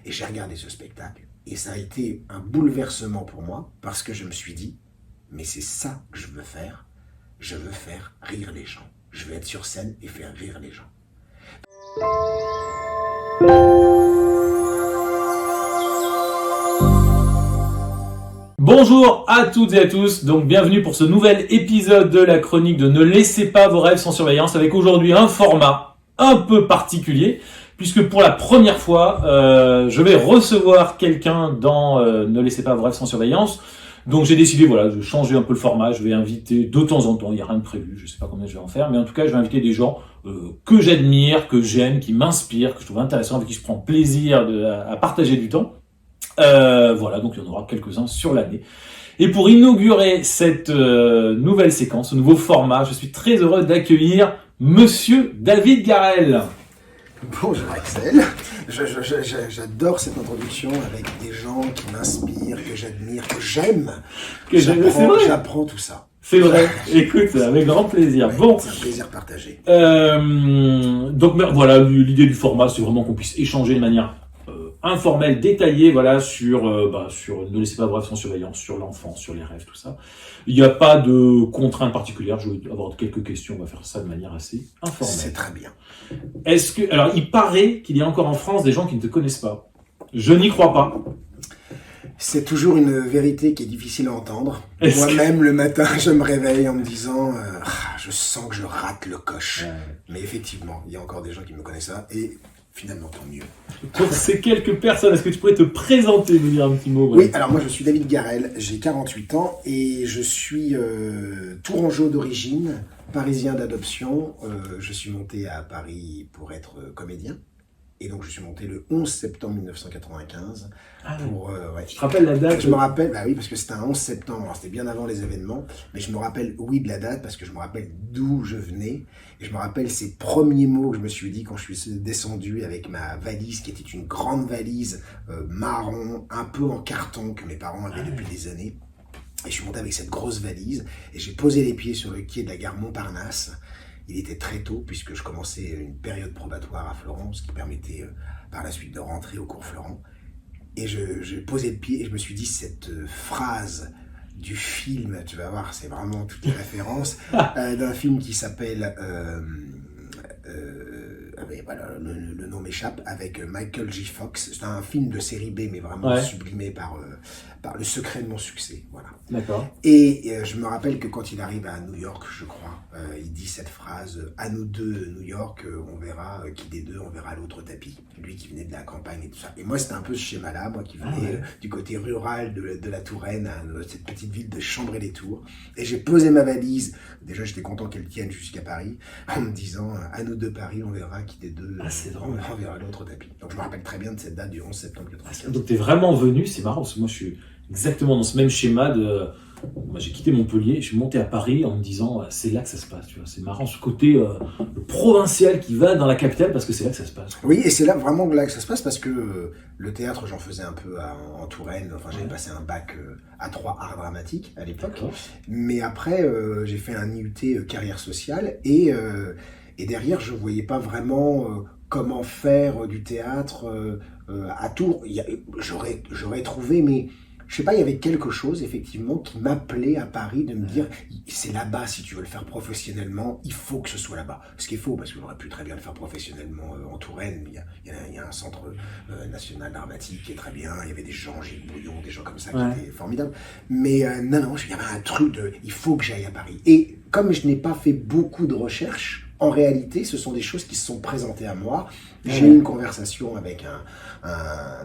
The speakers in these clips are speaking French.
Et j'ai regardé ce spectacle et ça a été un bouleversement pour moi parce que je me suis dit, mais c'est ça que je veux faire. Je veux faire rire les gens. Je veux être sur scène et faire rire les gens. Bonjour à toutes et à tous, donc bienvenue pour ce nouvel épisode de la chronique de Ne laissez pas vos rêves sans surveillance, avec aujourd'hui un format un peu particulier, puisque pour la première fois, je vais recevoir quelqu'un dans Ne laissez pas vos rêves sans surveillance. Donc j'ai décidé de changer un peu le format, je vais inviter de temps en temps, il n'y a rien de prévu, je ne sais pas combien je vais en faire, mais en tout cas je vais inviter des gens que j'admire, que j'aime, qui m'inspirent, que je trouve intéressants, avec qui je prends plaisir à partager du temps. Donc il y en aura quelques-uns sur l'année. Et pour inaugurer cette nouvelle séquence, ce nouveau format, je suis très heureux d'accueillir Monsieur David Garrel. Bonjour Axel, j'adore cette introduction avec des gens qui m'inspirent, que j'admire, que j'aime. J'apprends tout ça. C'est vrai, écoute, avec grand plaisir. Ouais, bon, c'est un plaisir partagé. L'idée du format, c'est vraiment qu'on puisse échanger de manière informelle, détaillée, sur Ne laissez pas vos rêves sans surveillance, sur l'enfance, sur les rêves, tout ça. Il n'y a pas de contraintes particulières, je vais avoir quelques questions, on va faire ça de manière assez informelle. C'est très bien. Alors, il paraît qu'il y a encore en France des gens qui ne te connaissent pas. Je n'y crois pas. C'est toujours une vérité qui est difficile à entendre. Moi-même, le matin, je me réveille en me disant je sens que je rate le coche. Ouais. Mais effectivement, il y a encore des gens qui me connaissent ça, et finalement, tant mieux. Pour ces quelques personnes, est-ce que tu pourrais te présenter, me dire un petit mot? Oui, alors moi, je suis David Garrel, j'ai 48 ans, et je suis tourangeau d'origine, parisien d'adoption. Je suis monté à Paris pour être comédien. Et donc, je suis monté le 11 septembre 1995. Tu te rappelles la date? Je me rappelle, oui, parce que c'était un 11 septembre. Alors, c'était bien avant les événements. Mais je me rappelle, de la date, parce que je me rappelle d'où je venais. Et je me rappelle ces premiers mots que je me suis dit quand je suis descendu avec ma valise, qui était une grande valise marron, un peu en carton, que mes parents avaient depuis des années. Et je suis monté avec cette grosse valise. Et j'ai posé les pieds sur le quai de la gare Montparnasse. Il était très tôt, puisque je commençais une période probatoire à Florent, ce qui permettait par la suite de rentrer au cours Florent. Et je posais le pied et je me suis dit, cette phrase du film, tu vas voir, c'est vraiment toutes les références, d'un film qui s'appelle, le nom m'échappe, avec Michael J. Fox. C'est un film de série B, mais vraiment sublimé par le secret de mon succès. Voilà. D'accord. Et je me rappelle que quand il arrive à New York, je crois, il dit cette phrase, à nous deux, New York, on verra qui des deux, on verra l'autre tapis. Lui qui venait de la campagne et tout ça. Et moi, c'était un peu ce schéma-là, moi qui venais du côté rural de la Touraine, cette petite ville de Chambray-les-Tours. Et j'ai posé ma valise. Déjà, j'étais content qu'elle tienne jusqu'à Paris, en me disant, à nous deux, Paris, on verra qui des deux, on verra l'autre tapis. Donc, je me rappelle très bien de cette date du 11 septembre 1995. Donc, t'es vraiment venu, c'est marrant, parce que moi, je suis exactement dans ce même schéma de... Moi, j'ai quitté Montpellier, je suis monté à Paris en me disant c'est là que ça se passe, tu vois. C'est marrant ce côté le provincial qui va dans la capitale parce que c'est là que ça se passe. Oui, et c'est là vraiment là que ça se passe parce que le théâtre, j'en faisais un peu en Touraine. Enfin, j'avais passé un bac à 3 arts dramatiques à l'époque. D'accord. Mais après, j'ai fait un IUT carrière sociale et derrière, je voyais pas vraiment comment faire du théâtre à Tours. J'aurais trouvé, mais je sais pas, il y avait quelque chose, effectivement, qui m'appelait à Paris de me dire, c'est là-bas, si tu veux le faire professionnellement, il faut que ce soit là-bas. Ce qui est faux, parce que j'aurais pu très bien le faire professionnellement en Touraine. Il y a un centre national dramatique qui est très bien. Il y avait des gens, Gilles Bouillon, des gens comme ça qui étaient formidables. Mais non, il y avait un truc de, il faut que j'aille à Paris. Et comme je n'ai pas fait beaucoup de recherches, en réalité, ce sont des choses qui se sont présentées à moi. J'ai eu une conversation avec un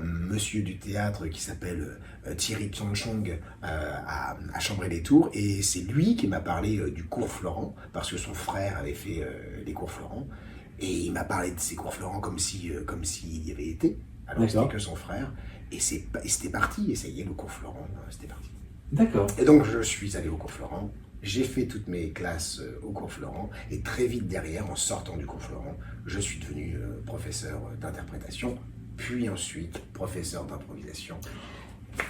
monsieur du théâtre qui s'appelle Thierry Pyeongchong à Chambray-les-Tours, et c'est lui qui m'a parlé du cours Florent, parce que son frère avait fait les cours Florent, et il m'a parlé de ces cours Florent comme s'il y avait été, alors c'était que son frère, et c'était parti, et ça y est, le cours Florent, c'était parti. D'accord. Et donc je suis allé au cours Florent. J'ai fait toutes mes classes au cours Florent et très vite derrière, en sortant du cours Florent, je suis devenu professeur d'interprétation, puis ensuite professeur d'improvisation.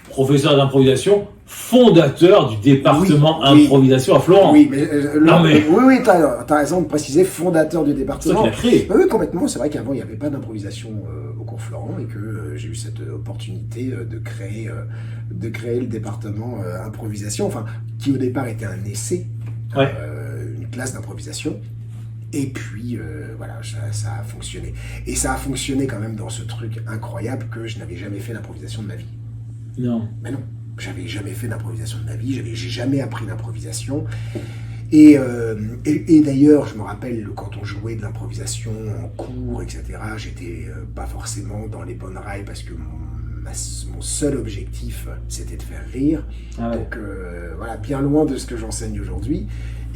Professeur d'improvisation, fondateur du département improvisation à Florent. Oui, oui, t'as raison de préciser, fondateur du département. C'est toi qui l'as créé. Oui, complètement. C'est vrai qu'avant, il n'y avait pas d'improvisation au cours cours Florent et que j'ai eu cette opportunité de créer le département improvisation, enfin, qui au départ était un essai, une classe d'improvisation. Et puis, voilà, ça a fonctionné. Et ça a fonctionné quand même dans ce truc incroyable que je n'avais jamais fait d'improvisation de ma vie. Non. Mais non, j'avais jamais fait d'improvisation de ma vie, j'ai jamais appris l'improvisation. Et d'ailleurs, je me rappelle, quand on jouait de l'improvisation en cours, etc., j'étais pas forcément dans les bonnes rails parce que mon seul objectif, c'était de faire rire. Ah ouais. Donc, voilà, bien loin de ce que j'enseigne aujourd'hui.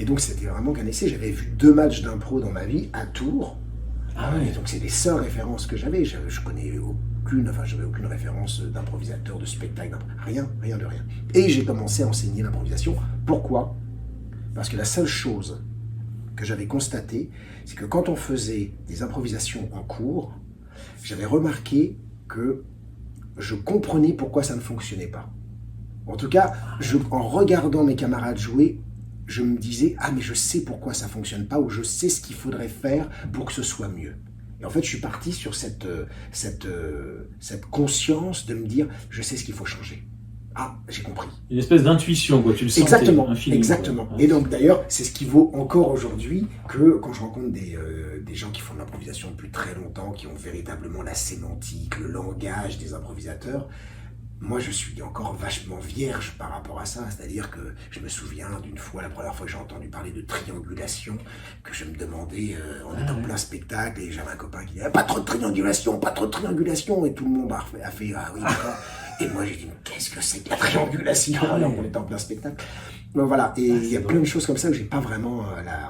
Et donc, c'était vraiment qu'un essai. J'avais vu 2 matchs d'impro dans ma vie, à Tours. Ah ouais. Et donc, c'est les seules références que j'avais. Je connais j'avais aucune référence d'improvisateur, de spectacle, rien de rien. Et j'ai commencé à enseigner l'improvisation. Pourquoi ? Parce que la seule chose que j'avais constatée, c'est que quand on faisait des improvisations en cours, j'avais remarqué que je comprenais pourquoi ça ne fonctionnait pas. En tout cas, en regardant mes camarades jouer, je me disais « Ah, mais je sais pourquoi ça ne fonctionne pas » ou « Je sais ce qu'il faudrait faire pour que ce soit mieux ». Et en fait, je suis parti sur cette conscience de me dire « Je sais ce qu'il faut changer ». Ah, j'ai compris. Une espèce d'intuition, quoi, tu le sens. Exactement, exactement. Et donc d'ailleurs, c'est ce qui vaut encore aujourd'hui que quand je rencontre des gens qui font de l'improvisation depuis très longtemps, qui ont véritablement la sémantique, le langage des improvisateurs, moi je suis encore vachement vierge par rapport à ça. C'est-à-dire que je me souviens d'une fois, la première fois que j'ai entendu parler de triangulation, que je me demandais, on était en plein spectacle et j'avais un copain qui disait « Pas trop de triangulation, pas trop de triangulation » et tout le monde a fait « Ah oui, d'accord ». Et moi, j'ai dit, mais qu'est-ce que c'est que la triangulation alors qu'on est en plein spectacle. Donc, voilà, et il y a plein de choses comme ça où j'ai pas vraiment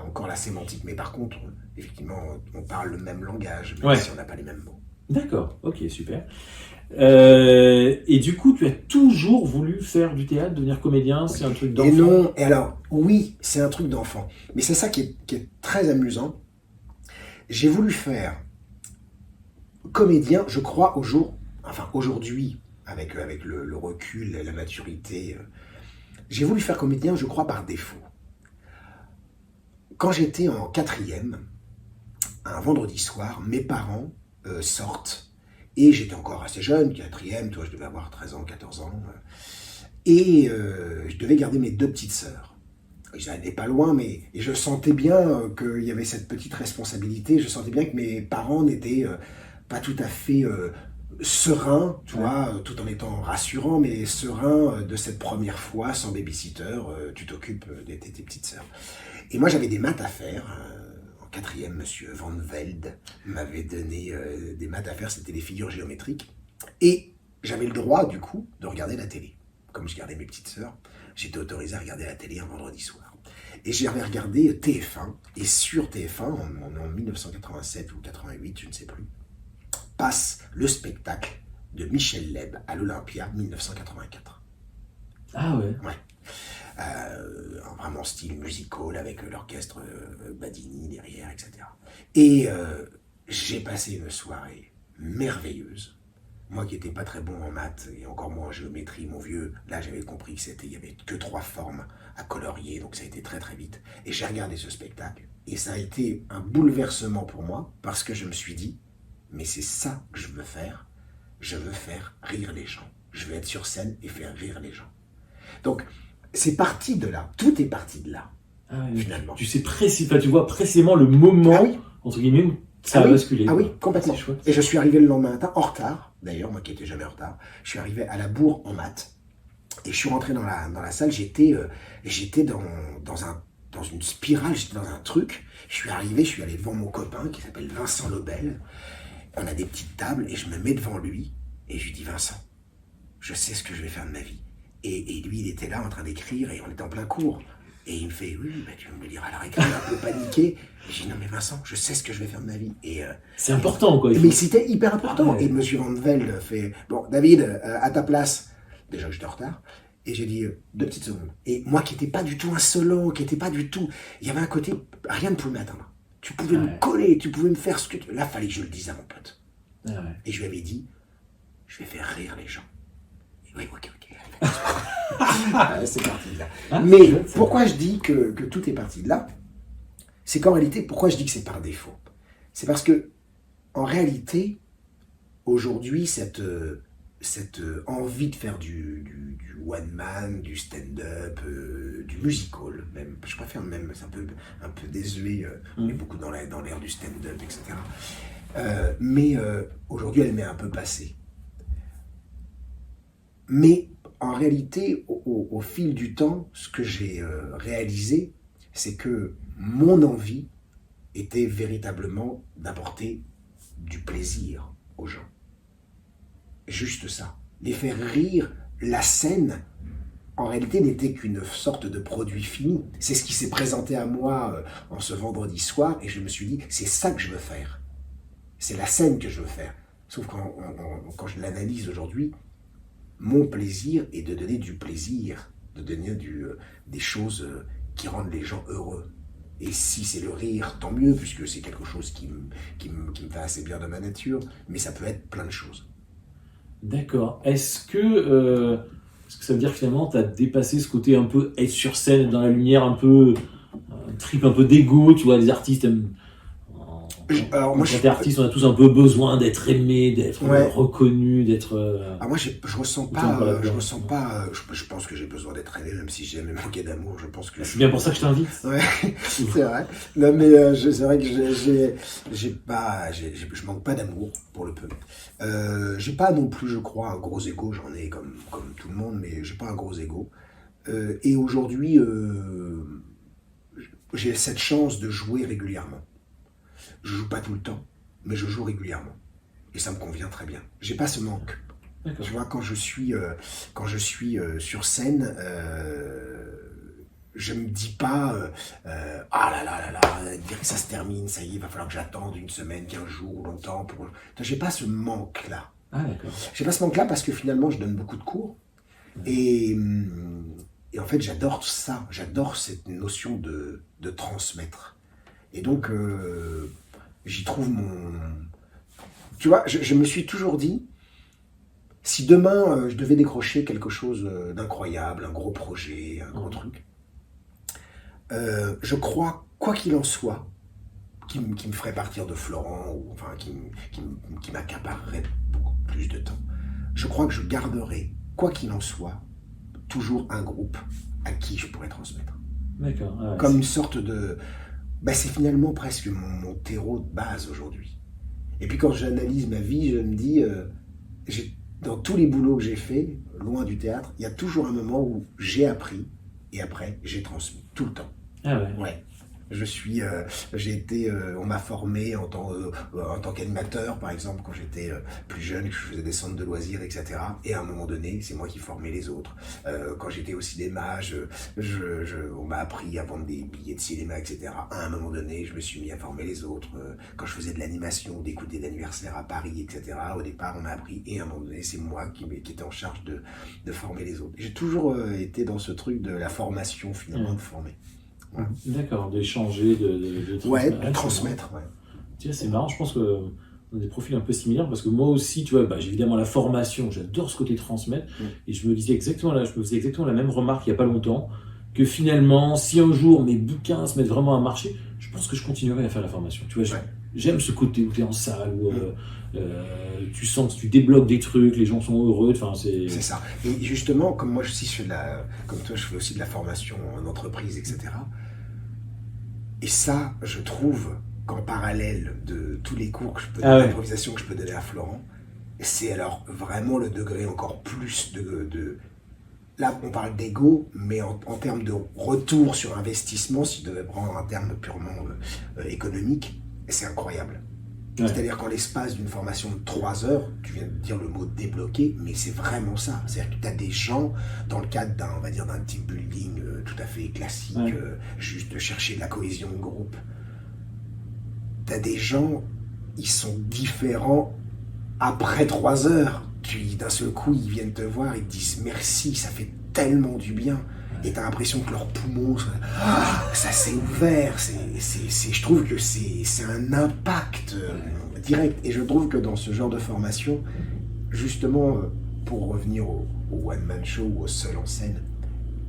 encore la sémantique. Mais par contre, effectivement, on parle le même langage, même si on n'a pas les mêmes mots. D'accord, ok, super. Et du coup, tu as toujours voulu faire du théâtre, devenir comédien, c'est un truc d'enfant? Et non, et alors, oui, c'est un truc d'enfant. Mais c'est ça qui est très amusant. J'ai voulu faire comédien, je crois, aujourd'hui, avec le recul et la maturité, j'ai voulu faire comédien, je crois, par défaut. Quand j'étais en 4e, un vendredi soir, mes parents sortent, et j'étais encore assez jeune, 4e, toi je devais avoir 13 ans, 14 ans, et je devais garder mes 2 petites sœurs. Ils n'allaient pas loin, mais et je sentais bien qu'il y avait cette petite responsabilité, je sentais bien que mes parents n'étaient pas tout à fait... serein, tu vois, tout en étant rassurant, mais serein de cette première fois, sans babysitter, tu t'occupes de tes petites sœurs. Et moi, j'avais des maths à faire. En 4e, monsieur Van Velde m'avait donné des maths à faire, c'était des figures géométriques. Et j'avais le droit, du coup, de regarder la télé. Comme je gardais mes petites sœurs, j'étais autorisé à regarder la télé un vendredi soir. Et j'avais regardé TF1, et sur TF1, en 1987 ou 88, je ne sais plus, passe le spectacle de Michel Leb à l'Olympia 1984. Ah ouais. Ouais. Vraiment style musical avec l'orchestre Badini derrière, etc. Et j'ai passé une soirée merveilleuse. Moi qui n'étais pas très bon en maths et encore moins en géométrie, mon vieux, là j'avais compris il y avait que 3 formes à colorier, donc ça a été très très vite. Et j'ai regardé ce spectacle et ça a été un bouleversement pour moi parce que je me suis dit, mais c'est ça que je veux faire. Je veux faire rire les gens. Je veux être sur scène et faire rire les gens. Donc, c'est parti de là. Tout est parti de là, finalement. Tu sais tu vois précisément le moment, entre guillemets, où ça a basculé. Ah oui, complètement. Et je suis arrivé le lendemain matin, en retard. D'ailleurs, moi qui n'étais jamais en retard. Je suis arrivé à la bourre en maths. Et je suis rentré dans la salle. J'étais dans une spirale, j'étais dans un truc. Je suis allé devant mon copain qui s'appelle Vincent Lobel. On a des petites tables et je me mets devant lui et je lui dis « Vincent, je sais ce que je vais faire de ma vie. » Et lui, il était là en train d'écrire et on était en plein cours. Et il me fait « Oui, bah, tu vas me le dire à la récré, un peu paniqué. » Et je dis « Non mais Vincent, je sais ce que je vais faire de ma vie. » c'est important quoi. Mais c'était hyper important. Et M. Van Velde fait « Bon, David, à ta place. » Déjà que j'étais en retard. Et j'ai dit 2 petites secondes. Et moi qui n'étais pas du tout insolent, qui n'était pas du tout... Il y avait un côté, rien ne pouvait m'atteindre. Tu pouvais me coller, tu pouvais me faire ce que tu... Là, il fallait que je le dise à mon pote. Et je lui avais dit, je vais faire rire les gens. Et oui, ok. C'est parti de là. Mais pourquoi je dis que tout est parti de là? C'est qu'en réalité, pourquoi je dis que c'est par défaut? C'est parce que, en réalité, aujourd'hui, cette envie de faire du one-man, du stand-up, du musical, même, je préfère même, c'est un peu désuet, on est beaucoup dans l'ère du stand-up, etc. Mais aujourd'hui, elle m'est un peu passée. Mais en réalité, au fil du temps, ce que j'ai réalisé, c'est que mon envie était véritablement d'apporter du plaisir aux gens. Juste ça. Les faire rire, la scène, en réalité, n'était qu'une sorte de produit fini. C'est ce qui s'est présenté à moi en ce vendredi soir, et je me suis dit, c'est ça que je veux faire. C'est la scène que je veux faire. Sauf quand je l'analyse aujourd'hui, mon plaisir est de donner du plaisir, de donner des choses qui rendent les gens heureux. Et si c'est le rire, tant mieux, puisque c'est quelque chose qui me fait assez bien de ma nature, mais ça peut être plein de choses. D'accord. Est-ce que ça veut dire que finalement tu as dépassé ce côté un peu être sur scène, être dans la lumière, un peu un trip un peu d'ego, tu vois, les artistes aiment. Quand t'es artiste, on a tous un peu besoin d'être aimé, d'être reconnu, d'être. Moi, je ressens pas. Je pense que j'ai besoin d'être aimé, même si j'ai jamais manqué d'amour. Je pense que. C'est bien pour ça que je t'invite. Ouais, c'est vrai. Non, mais c'est vrai que je manque pas d'amour pour le peu. J'ai pas non plus, je crois, un gros ego. J'en ai comme tout le monde, mais j'ai pas un gros ego. Et aujourd'hui, j'ai cette chance de jouer régulièrement. Je joue pas tout le temps, mais je joue régulièrement. Et ça me convient très bien. J'ai pas ce manque. D'accord. Tu vois, quand je suis sur scène, je me dis pas ah là là là là, dire que ça se termine, ça y est, il va falloir que j'attende une semaine, 15 jours, longtemps pour. J'ai pas ce manque-là. Ah d'accord. J'ai pas ce manque-là parce que finalement je donne beaucoup de cours. Et en fait j'adore ça, j'adore cette notion de transmettre. Et donc, j'y trouve Tu vois, je me suis toujours dit, si demain je devais décrocher quelque chose d'incroyable, un gros projet, un gros truc, je crois, quoi qu'il en soit, qui me ferait partir de Florent, ou enfin qui m'accaparerait beaucoup plus de temps, je crois que je garderai, quoi qu'il en soit, toujours un groupe à qui je pourrais transmettre. D'accord. Ah ouais, comme une sorte de... c'est finalement presque mon terreau de base aujourd'hui. Et puis quand j'analyse ma vie, je me dis, dans tous les boulots que j'ai faits, loin du théâtre, il y a toujours un moment où j'ai appris et après j'ai transmis, tout le temps. Ah ouais. Ouais. On m'a formé en tant qu'animateur, par exemple, quand j'étais plus jeune, que je faisais des centres de loisirs, etc. Et à un moment donné, c'est moi qui formais les autres. Quand j'étais au cinéma, on m'a appris à vendre des billets de cinéma, etc. À un moment donné, je me suis mis à former les autres. Quand je faisais de l'animation, d'écouter d'anniversaire à Paris, etc. Au départ, on m'a appris. Et à un moment donné, c'est moi qui étais en charge de former les autres. J'ai toujours été dans ce truc de la formation, finalement, de former. Ouais. D'accord, d'échanger, de transmettre. Ouais. Tu vois, c'est marrant, je pense qu'on a des profils un peu similaires parce que moi aussi, tu vois, j'ai évidemment la formation, j'adore ce côté transmettre et je me faisais exactement la même remarque il n'y a pas longtemps que finalement, si un jour mes bouquins se mettent vraiment à marcher, je pense que je continuerai à faire la formation. Tu vois, j'aime ce côté où tu es en salle, où tu sens que tu débloques des trucs, les gens sont heureux. C'est ça. Et justement, comme moi aussi, comme toi, je fais aussi de la formation en entreprise, etc. Et ça, je trouve qu'en parallèle de tous les cours que je peux donner, d'improvisation que je peux donner à Florent, c'est alors vraiment le degré encore plus de... Là, on parle d'ego, mais en termes de retour sur investissement, si je devais prendre un terme purement économique, c'est incroyable. Ouais. C'est-à-dire qu'en l'espace d'une formation de 3 heures, tu viens de dire le mot débloquer, mais c'est vraiment ça. C'est-à-dire que tu as des gens, dans le cadre d'un team building tout à fait classique, juste de chercher de la cohésion de groupe, tu as des gens, ils sont différents après 3 heures. D'un seul coup, ils viennent te voir, ils te disent merci, ça fait tellement du bien. Et tu as l'impression que leurs poumons, ça s'est ouvert. Je trouve que c'est un impact direct. Et je trouve que dans ce genre de formation, justement, pour revenir au one-man show ou au seul en scène,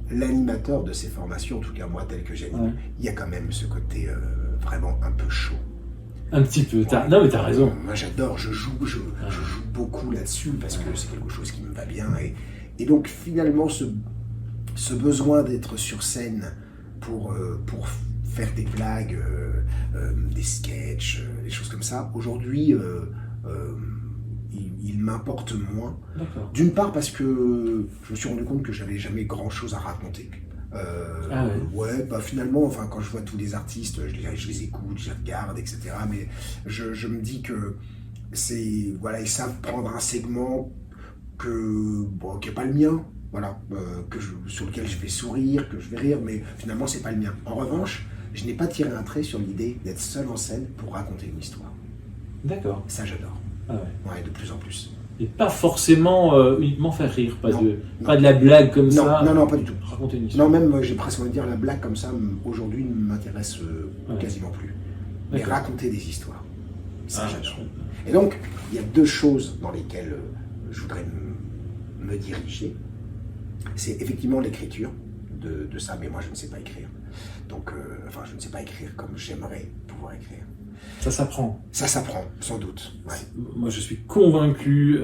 l'animateur de ces formations, en tout cas moi tel que j'anime, il y a quand même ce côté vraiment un peu chaud. Un petit peu. Non, mais t'as raison. Moi, j'adore, je joue beaucoup là-dessus parce que c'est quelque chose qui me va bien. Et donc, finalement, ce besoin d'être sur scène pour faire des blagues, des sketchs, des choses comme ça, aujourd'hui, il m'importe moins. D'accord. D'une part parce que je me suis rendu compte que j'avais jamais grand-chose à raconter. Ouais, bah finalement, enfin, quand je vois tous les artistes, je les écoute, je les regarde, etc. Mais je me dis que voilà, ils savent prendre un segment qui n'est pas le mien, voilà, sur lequel je vais sourire, que je vais rire, mais finalement, c'est pas le mien. En revanche, je n'ai pas tiré un trait sur l'idée d'être seul en scène pour raconter une histoire. D'accord. Ça, j'adore. Ah ouais. Ouais, de plus en plus. Et pas forcément uniquement faire rire, pas de la blague comme ça. Non, pas du tout. Raconter une histoire. Non, même, j'ai presque envie de dire, la blague comme ça, aujourd'hui, ne m'intéresse quasiment plus. Mais raconter des histoires, ça, j'adore. Et donc, il y a deux choses dans lesquelles je voudrais me diriger. C'est effectivement l'écriture de ça, mais moi, je ne sais pas écrire. Donc, je ne sais pas écrire comme j'aimerais pouvoir écrire. Ça s'apprend. Ça s'apprend, sans doute. Ouais. Moi, je suis convaincu,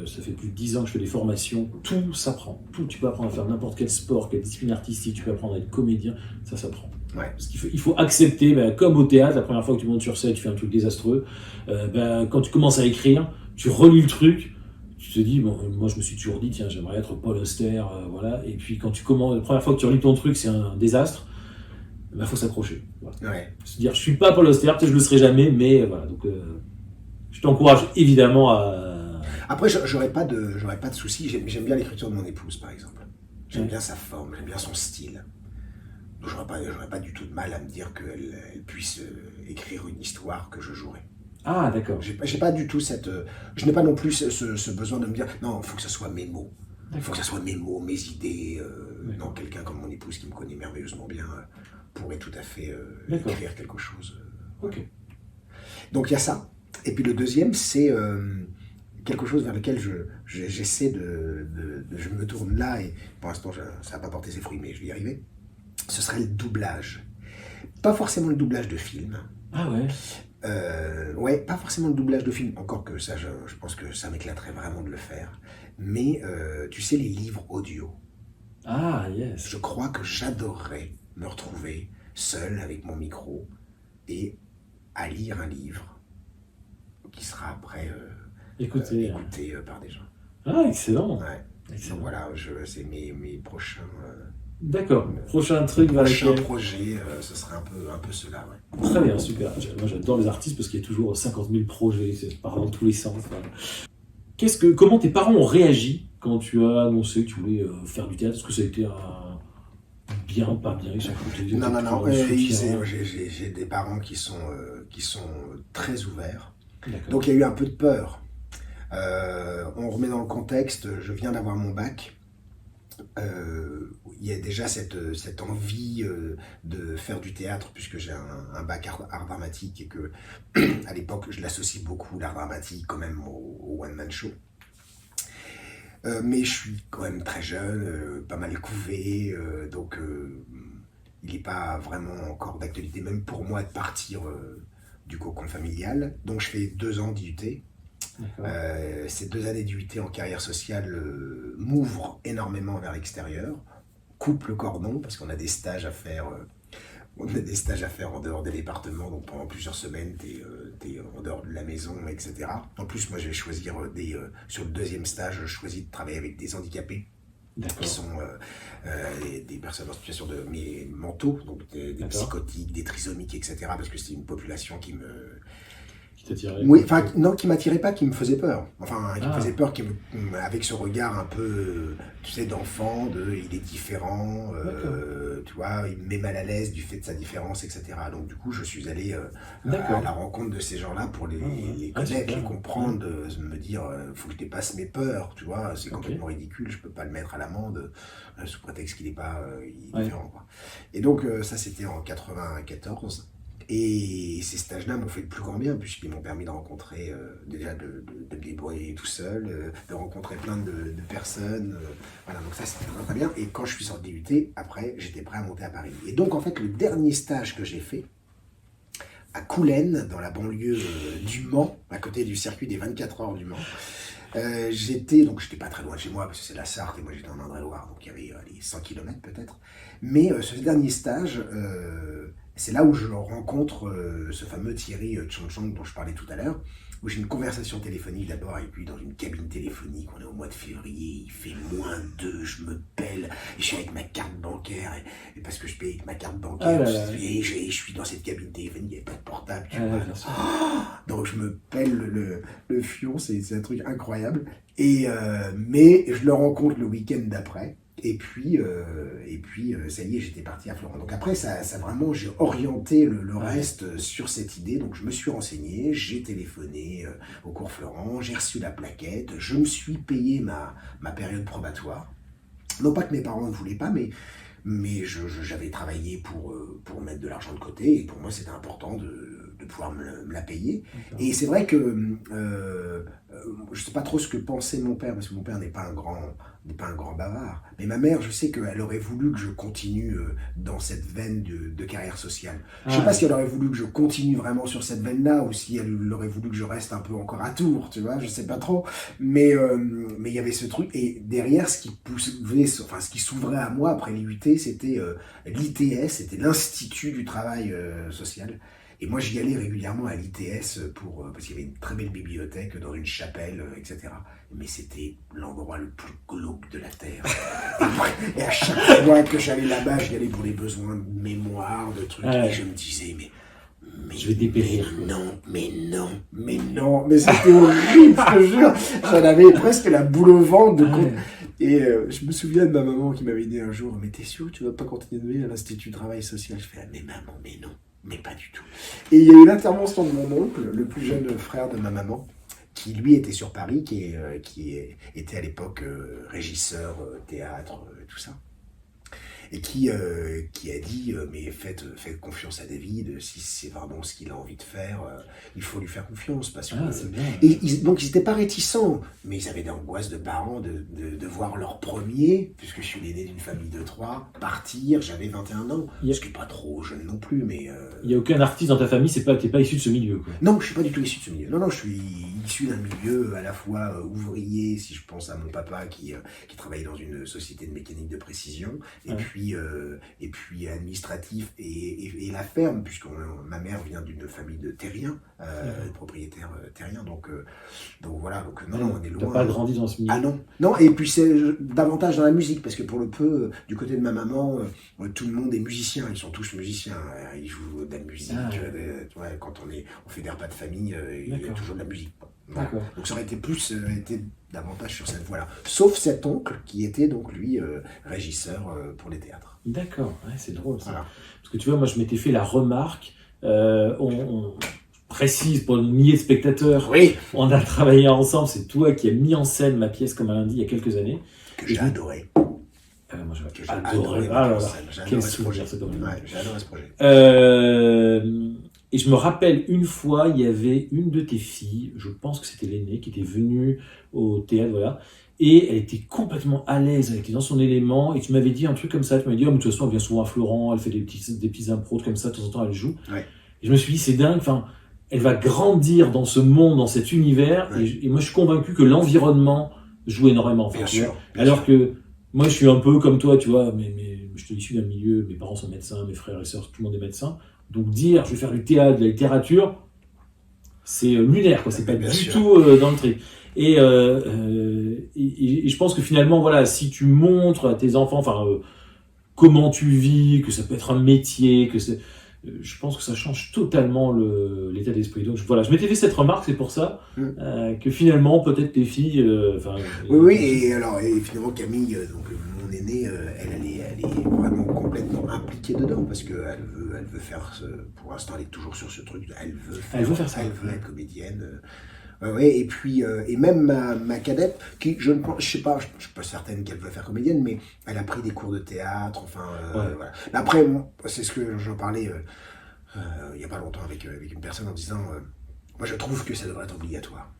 ça fait plus de 10 ans que je fais des formations, tout s'apprend. Tout, tu peux apprendre à faire n'importe quel sport, quelle discipline artistique, tu peux apprendre à être comédien, ça s'apprend. Ouais. Parce il faut accepter, comme au théâtre, la première fois que tu montes sur scène, tu fais un truc désastreux, quand tu commences à écrire, tu relis le truc, tu te dis, bon, moi je me suis toujours dit, tiens, j'aimerais être Paul Auster, voilà, et puis quand tu commences, la première fois que tu relis ton truc, c'est un désastre, il faut s'accrocher. Voilà. Ouais. Se dire, je suis pas Paul Auster, peut-être je le serai jamais, mais voilà, donc je t'encourage évidemment à... Après, j'aurais pas de soucis, j'aime bien l'écriture de mon épouse, par exemple. J'aime bien sa forme, j'aime bien son style. Donc j'aurais pas du tout de mal à me dire qu'elle puisse écrire une histoire que je jouerai. Ah, d'accord. J'ai pas du tout je n'ai pas non plus ce besoin de me dire, non, il faut que ce soit mes mots. Il faut que ce soit mes mots, mes idées. Non, quelqu'un comme mon épouse qui me connaît merveilleusement bien pourrait tout à fait écrire quelque chose. Ok. Donc il y a ça. Et puis le deuxième, c'est quelque chose vers lequel j'essaie je me tourne là, et pour l'instant, ça n'a pas porté ses fruits, mais je vais y arriver. Ce serait le doublage. Pas forcément le doublage de film. Ah ouais. Ouais, pas forcément le doublage de film, encore que ça, je pense que ça m'éclaterait vraiment de le faire. Mais tu sais, les livres audio. Ah, yes. Je crois que j'adorerais me retrouver seul avec mon micro et à lire un livre qui sera après écouté par des gens. Ah, excellent. Ouais. Excellent. Donc voilà, c'est mes prochains... D'accord. Prochain truc vers lequel... Prochain projet, ce serait un peu cela, ouais. Très bien, super. Moi, j'adore les artistes parce qu'il y a toujours 50 000 projets, ça part dans tous les sens. Comment tes parents ont réagi quand tu as annoncé que tu voulais faire du théâtre? Est-ce que ça a été bien, pas bien? Non. J'ai des parents qui sont très ouverts. D'accord. Donc il y a eu un peu de peur. On remet dans le contexte, je viens d'avoir mon bac. Il y a déjà cette envie de faire du théâtre, puisque j'ai un bac art dramatique et que à l'époque je l'associe beaucoup, l'art dramatique, quand même au one-man show. Mais je suis quand même très jeune, pas mal couvé, donc il n'est pas vraiment encore d'actualité, même pour moi, de partir du cocon familial. Donc je fais 2 ans d'IUT. Ces 2 années d'IUT en carrière sociale m'ouvrent énormément vers l'extérieur, coupe le cordon parce qu'on a des stages à faire. On a des stages à faire en dehors des départements, donc pendant plusieurs semaines, t'es en dehors de la maison, etc. En plus, moi, je vais choisir sur le 2e stage, je choisis de travailler avec des handicapés. D'accord. Qui sont des personnes en situation de mentaux, donc des psychotiques, des trisomiques, etc. Parce que c'est une population qui t'attirait? Oui, enfin, non, qui m'attirait pas, qui me faisait peur. Enfin, qui me faisait peur, avec ce regard un peu, tu sais, d'enfant, il est différent, tu vois, il me met mal à l'aise du fait de sa différence, etc. Donc, du coup, je suis allé à la rencontre de ces gens-là pour les connaître, les comprendre, me dire, faut que je dépasse mes peurs, tu vois, c'est complètement ridicule, je peux pas le mettre à l'amende sous prétexte qu'il n'est pas différent, quoi. Et donc, ça, c'était en 94. Et ces stages-là m'ont fait le plus grand bien, puisqu'ils m'ont permis de rencontrer, déjà de me débrouiller tout seul, de rencontrer plein de personnes. Voilà, donc ça c'était très bien. Et quand je suis sorti d'IUT, après, j'étais prêt à monter à Paris. Et donc en fait, le dernier stage que j'ai fait à Coulennes, dans la banlieue du Mans, à côté du circuit des 24 heures du Mans. J'étais pas très loin de chez moi, parce que c'est la Sarthe, et moi j'étais en Indre-et-Loire, donc il y avait 100 km peut-être. Mais ce dernier stage, c'est là où je rencontre ce fameux Thierry Tchonchong dont je parlais tout à l'heure, où j'ai une conversation téléphonique d'abord avec lui dans une cabine téléphonique. On est au mois de février, il fait -2, je me pèle, et je suis avec ma carte bancaire, et parce que je paye avec ma carte bancaire, et je suis dans cette cabine téléphonique, il n'y avait pas de portable, tu vois. Donc je me pèle le fion, c'est un truc incroyable. Mais je le rencontre le week-end d'après. Et puis, ça y est, j'étais parti à Florent. Donc après, ça vraiment, j'ai orienté le reste sur cette idée. Donc je me suis renseigné, j'ai téléphoné au cours Florent, j'ai reçu la plaquette, je me suis payé ma période probatoire. Non pas que mes parents ne voulaient pas, mais j'avais travaillé pour mettre de l'argent de côté, et pour moi c'était important de pouvoir me la payer. D'accord. Et c'est vrai que je ne sais pas trop ce que pensait mon père, parce que mon père n'est pas un grand bavard, mais ma mère, je sais qu'elle aurait voulu que je continue dans cette veine de carrière sociale. Je ne sais pas si elle aurait voulu que je continue vraiment sur cette veine-là, ou si elle aurait voulu que je reste un peu encore à Tours, tu vois, je ne sais pas trop, mais il y avait ce truc, et derrière, ce qui s'ouvrait à moi après l'IUT, c'était l'ITS, c'était l'Institut du travail social. Et moi, j'y allais régulièrement à l'ITS parce qu'il y avait une très belle bibliothèque dans une chapelle, etc. Mais c'était l'endroit le plus glauque de la Terre. Et à chaque fois que j'allais là-bas, j'y allais pour des besoins de mémoire, de trucs. Et je me disais, mais je vais dépérir. Mais c'était horrible, je te jure. J'en avais presque la boule au ventre de Et je me souviens de ma maman qui m'avait dit un jour, mais t'es sûr que tu vas pas continuer à l'Institut du travail social? Je fais, mais maman, mais non. Mais pas du tout. Et il y a eu l'intervention de mon oncle, le plus jeune frère de ma maman, qui lui était sur Paris, qui était à l'époque régisseur, théâtre, tout ça. Et qui a dit mais faites confiance à David, si c'est vraiment ce qu'il a envie de faire, il faut lui faire confiance, parce que c'est bien. Donc ils n'étaient pas réticents, mais ils avaient des angoisses de parents de voir leur premier, puisque je suis l'aîné d'une famille de 3, partir. J'avais 21 ans, ce qui n'est pas trop jeune non plus, mais il n'y a aucun artiste dans ta famille, t'es pas issu de ce milieu, quoi. Non, je suis pas du tout issu de ce milieu. Non, je suis issu d'un milieu à la fois ouvrier, si je pense à mon papa qui travaillait dans une société de mécanique de précision, et puis administratif, et la ferme, puisque ma mère vient d'une famille de terriens, propriétaires terriens, donc voilà, non, on est loin. T'as pas grandi dans ce milieu. Ah non, et puis c'est davantage dans la musique, parce que pour le peu, du côté de ma maman, tout le monde est musicien, ils sont tous musiciens, ils jouent de la musique, quand on fait des repas de famille, il y a toujours de la musique. Voilà. Donc ça aurait été été davantage sur cette voie-là. Sauf cet oncle qui était donc lui régisseur pour les théâtres. D'accord, c'est drôle ça. Voilà. Parce que tu vois, moi je m'étais fait la remarque, on précise pour nos milliers de spectateurs, on a travaillé ensemble, c'est toi qui as mis en scène ma pièce comme un lundi il y a quelques années. Que j'ai adoré. Moi j'ai adoré. Quel souvenir, c'est dommage. J'ai adoré ce projet. Et je me rappelle une fois, il y avait une de tes filles, je pense que c'était l'aînée, qui était venue au théâtre, voilà, et elle était complètement à l'aise, elle était dans son élément, et tu m'avais dit un truc comme ça, tu m'as dit, mais de toute façon, elle vient souvent à Florent, elle fait des petits impros comme ça, de temps en temps, elle joue. Ouais. Et je me suis dit, c'est dingue, elle va grandir dans ce monde, dans cet univers, et moi je suis convaincu que l'environnement joue énormément. Bien sûr. Que moi je suis un peu comme toi, tu vois, mais je suis issu d'un milieu, mes parents sont médecins, mes frères et sœurs, tout le monde est médecin. Donc dire je vais faire du théâtre, de la littérature, c'est lunaire, quoi. C'est pas du tout dans le truc. Et je pense que finalement, voilà, si tu montres à tes enfants, comment tu vis, que ça peut être un métier, je pense que ça change totalement l'état d'esprit. Donc voilà, je m'étais fait cette remarque, c'est pour ça que finalement, peut-être tes filles. Et finalement Camille, donc mon aînée, elle est vraiment complètement impliquée dedans, parce que elle veut faire pour l'instant, elle est toujours sur ce truc. Elle veut faire ça. Elle veut être comédienne. Et puis et même ma cadette, qui je suis pas certaine qu'elle veut faire comédienne, mais elle a pris des cours de théâtre, voilà. Mais après, c'est ce que j'en parlais il y a pas longtemps avec une personne en disant moi je trouve que ça devrait être obligatoire.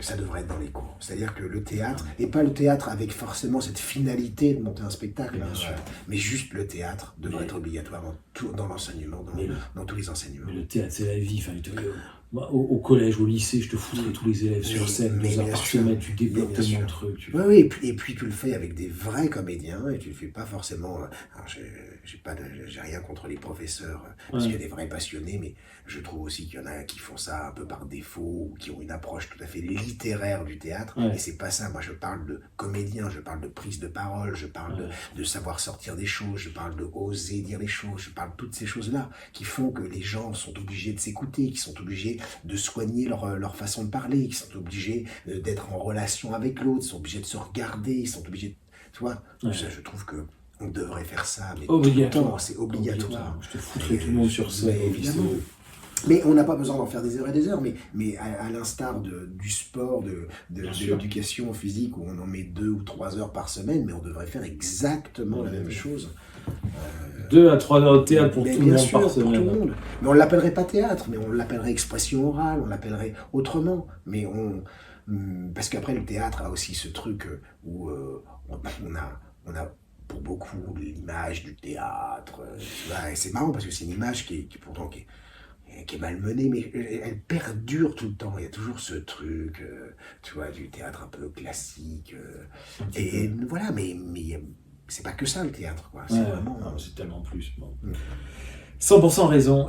ça devrait être dans les cours. C'est-à-dire que le théâtre, et pas le théâtre avec forcément cette finalité de monter un spectacle, Bien sûr. mais juste le théâtre devrait être obligatoire dans l'enseignement, dans tous les enseignements. Mais le théâtre, c'est la vie. Enfin, moi, au collège, au lycée, je te foutrais tous les élèves sur scène, 2 heures par semaine, tu développes tellement de trucs. Oui, et puis tu le fais avec des vrais comédiens, et tu le fais pas forcément... Alors j'ai rien contre les professeurs, parce qu'il y a des vrais passionnés, mais je trouve aussi qu'il y en a qui font ça un peu par défaut, ou qui ont une approche tout à fait littéraire du théâtre, et c'est pas ça. Moi, je parle de comédien, je parle de prise de parole, je parle de savoir sortir des choses, je parle de oser dire les choses, je parle de toutes ces choses-là, qui font que les gens sont obligés de s'écouter, qui sont obligés de soigner leur façon de parler, qui sont obligés d'être en relation avec l'autre, ils sont obligés de se regarder, ils sont obligés... Tu vois, je trouve que on devrait faire ça, mais obligatoire. C'est obligatoire. Je te foutrais tout le monde sur scène, évidemment. Mais on n'a pas besoin d'en faire des heures et des heures, mais à l'instar du sport, de l'éducation physique, où on en met 2 ou 3 heures par semaine, mais on devrait faire exactement la même chose. 2 à 3 heures de théâtre pour tout le monde par semaine. Pour tout le monde. Mais on ne l'appellerait pas théâtre, mais on l'appellerait expression orale, on l'appellerait autrement. Mais parce qu'après, le théâtre a aussi ce truc où on a pour beaucoup l'image du théâtre. Et c'est marrant parce que c'est une image qui est malmenée, mais elle perdure tout le temps. Il y a toujours ce truc, tu vois, du théâtre un peu classique. Et voilà, mais c'est pas que ça le théâtre, quoi. C'est vraiment... Non, c'est tellement plus. Bon. 100% raison.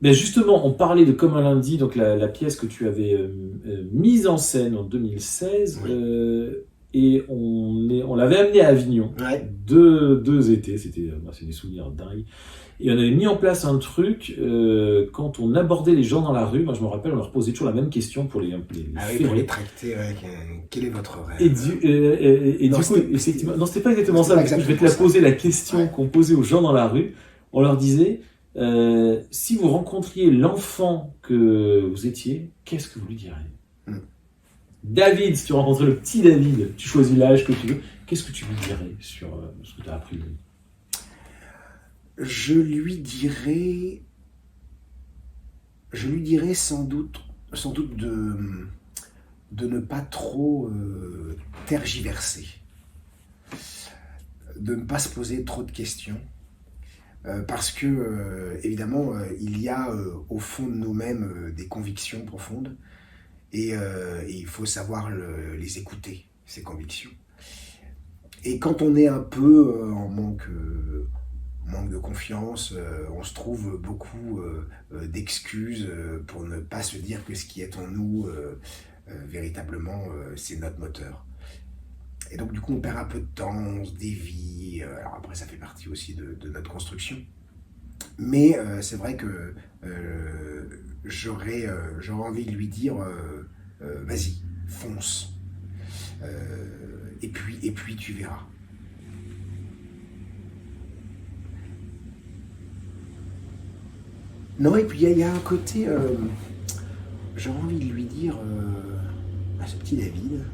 Ben justement, on parlait de Comme un lundi, donc la pièce que tu avais mise en scène en 2016. Et on l'avait amené à Avignon, 2 étés, c'est des souvenirs dingues. Et on avait mis en place un truc, quand on abordait les gens dans la rue, moi je me rappelle, on leur posait toujours la même question pour les pour les tracter, quel est votre rêve? Et du coup, effectivement, non, c'était pas exactement ça, parce que je vais te la poser, la question qu'on posait aux gens dans la rue. On leur disait, si vous rencontriez l'enfant que vous étiez, qu'est-ce que vous lui diriez? David, si tu rencontrais le petit David, tu choisis l'âge que tu veux, qu'est-ce que tu lui dirais sur ce que tu as appris? Je lui dirais sans doute de ne pas trop tergiverser, de ne pas se poser trop de questions, parce que évidemment il y a au fond de nous-mêmes des convictions profondes. Et il faut savoir les écouter, ces convictions. Et quand on est un peu en manque de confiance, on se trouve beaucoup d'excuses pour ne pas se dire que ce qui est en nous, véritablement, c'est notre moteur. Et donc du coup, on perd un peu de temps, on se dévie. Alors après, ça fait partie aussi de notre construction. Mais c'est vrai que j'aurais envie de lui dire vas-y, fonce. Et puis tu verras. Non, et puis il y a un côté, j'aurais envie de lui dire à ce petit David,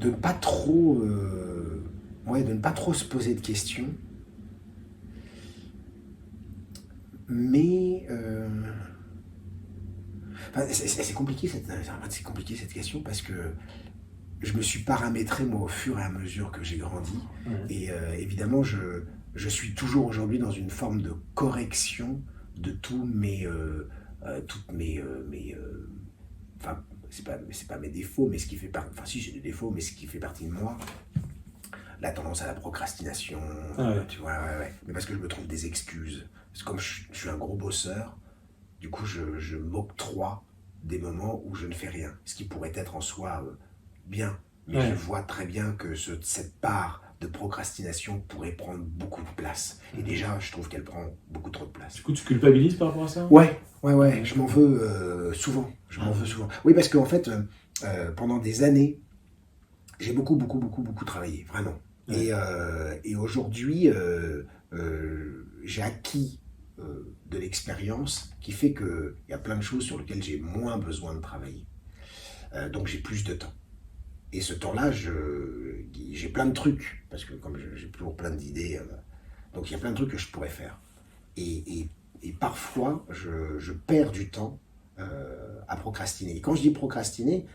de ne pas trop se poser de questions, mais c'est compliqué cette question parce que je me suis paramétré moi au fur et à mesure que j'ai grandi, et évidemment je suis toujours aujourd'hui dans une forme de correction de toutes mes enfin c'est pas mes défauts, mais ce qui fait partie, enfin si j'ai des défauts, mais ce qui fait partie de moi, la tendance à la procrastination, tu vois, mais parce que je me trouve des excuses, parce que comme je suis un gros bosseur, du coup je m'octroie des moments où je ne fais rien, ce qui pourrait être en soi bien, mais je vois très bien que cette part de procrastination pourrait prendre beaucoup de place, et déjà je trouve qu'elle prend beaucoup trop de place. Du coup, tu culpabilises par rapport à ça? Ouais, je m'en veux souvent. Oui, parce qu'en fait, pendant des années, j'ai beaucoup travaillé, vraiment. Et aujourd'hui, j'ai acquis de l'expérience qui fait qu'il y a plein de choses sur lesquelles j'ai moins besoin de travailler. Donc j'ai plus de temps. Et ce temps-là, j'ai plein de trucs, parce que comme j'ai toujours plein d'idées Donc il y a plein de trucs que je pourrais faire. Et parfois, je perds du temps à procrastiner. Et quand je dis procrastiner,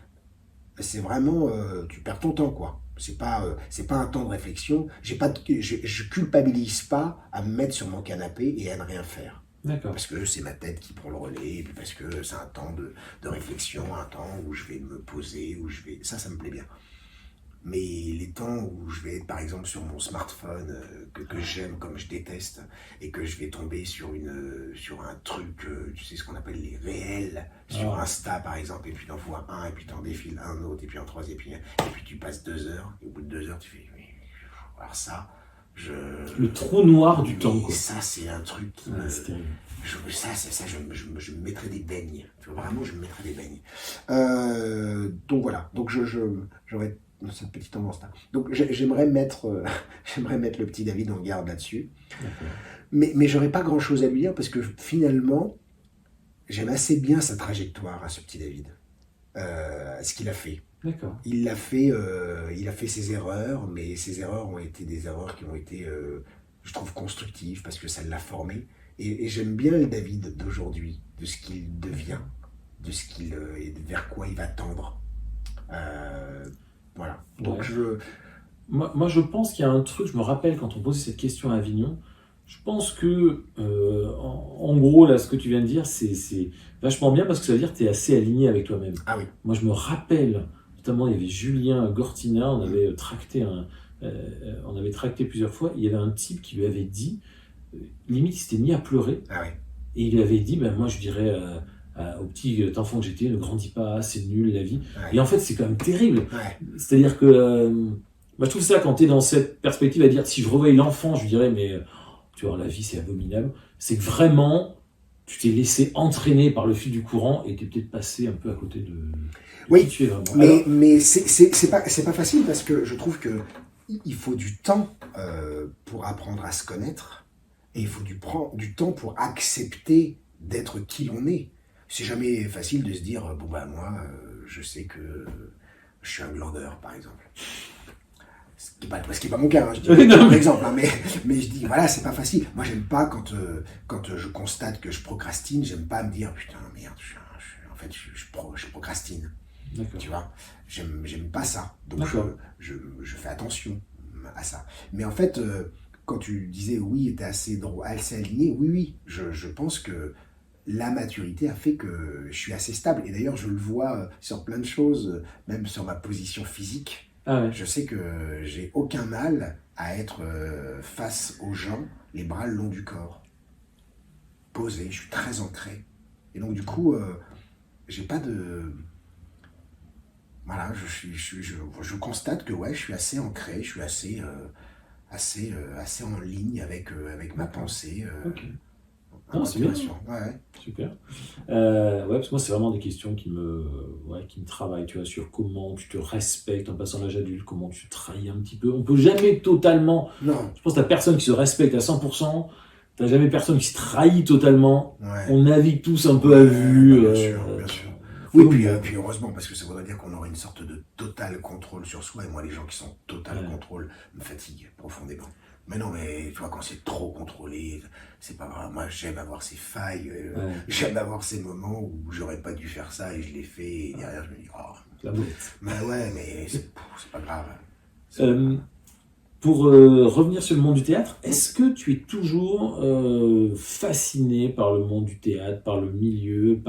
c'est vraiment, tu perds ton temps, quoi. C'est pas un temps de réflexion. Je culpabilise pas à me mettre sur mon canapé et à ne rien faire. D'accord. Parce que c'est ma tête qui prend le relais, et puis parce que c'est un temps de réflexion, un temps où je vais me poser, ça me plaît bien. Mais les temps où je vais être par exemple sur mon smartphone que j'aime comme je déteste et que je vais tomber sur un truc, tu sais ce qu'on appelle les réels, sur Insta par exemple, et puis t'en vois un, et puis t'en défiles un autre, et puis un troisième, et puis tu passes 2 heures, et au bout de 2 heures tu fais, alors ça, le trou noir du temps, quoi. Ça c'est un truc qui c'est terrible. je me mettrais des beignes, tu vois, vraiment je me mettrais des beignes. Donc voilà, donc j'aurais cette petite tendance-là. Donc j'aimerais mettre le petit David en garde là-dessus. Mais j'aurais pas grand-chose à lui dire parce que finalement, j'aime assez bien sa trajectoire à ce petit David. Ce qu'il a fait. D'accord. Il a fait ses erreurs, mais ses erreurs ont été des erreurs qui ont été, je trouve, constructives parce que ça l'a formé. Et j'aime bien le David d'aujourd'hui, de ce qu'il devient, et vers quoi il va tendre. Voilà. Donc moi, je pense qu'il y a un truc, je me rappelle quand on posait cette question à Avignon, je pense que, en gros, là, ce que tu viens de dire, c'est vachement bien parce que ça veut dire que tu es assez aligné avec toi-même. Ah oui. Moi, je me rappelle, notamment, il y avait Julien Gortina, on avait tracté plusieurs fois, il y avait un type qui lui avait dit, limite, il s'était mis à pleurer. Ah oui. Et il lui avait dit, moi, je dirais... au petit enfant que j'étais, ne grandis pas, c'est nul la vie. Ouais. Et en fait, c'est quand même terrible. Ouais. C'est-à-dire que je trouve ça quand tu es dans cette perspective à dire, si je revoyais l'enfant, je lui dirais, mais tu vois, la vie c'est abominable. C'est que vraiment, tu t'es laissé entraîner par le fil du courant et tu es peut-être passé un peu à côté de oui, qui tu es vraiment. Mais c'est pas facile parce que je trouve que il faut du temps pour apprendre à se connaître et il faut du temps pour accepter d'être qui on est. C'est jamais facile de se dire, moi, je sais que je suis un glandeur, par exemple. Ce qui n'est pas mon cas, hein, je dis par exemple, hein, mais je dis, voilà, c'est pas facile. Moi, j'aime pas quand je constate que je procrastine, j'aime pas me dire, putain, merde, je procrastine. D'accord. Tu vois, j'aime pas ça. Donc, je fais attention à ça. Mais en fait, quand tu disais, oui, t'es assez aligné, oui, je pense que la maturité a fait que je suis assez stable. Et d'ailleurs, je le vois sur plein de choses, même sur ma position physique. Ah ouais. Je sais que j'ai aucun mal à être face aux gens, les bras le long du corps. Posé, je suis très ancré. Et donc, du coup, j'ai pas de... Voilà, je constate que ouais, je suis assez ancré, je suis assez en ligne avec ma pensée. Okay. Non, c'est bien. Ouais. Super. Parce que moi, c'est vraiment des questions qui me travaillent, tu vois, sur comment tu te respectes en passant l'âge adulte, comment tu trahis un petit peu. On peut jamais totalement... Non. Je pense que t'as personne qui se respecte à 100%, t'as jamais personne qui se trahit totalement. Ouais. On navigue tous un peu à vue. Bien sûr. Oui, puis heureusement, parce que ça voudrait dire qu'on aurait une sorte de total contrôle sur soi, et moi, les gens qui sont total contrôle me fatiguent profondément. Mais non, mais tu vois, quand c'est trop contrôlé, c'est pas grave. Moi, j'aime avoir ces failles, j'aime avoir ces moments où j'aurais pas dû faire ça et je l'ai fait, et derrière, je me dis, la boulette. Mais ouais, mais c'est pas grave. Pour revenir sur le monde du théâtre, est-ce que tu es toujours fasciné par le monde du théâtre, par le milieu,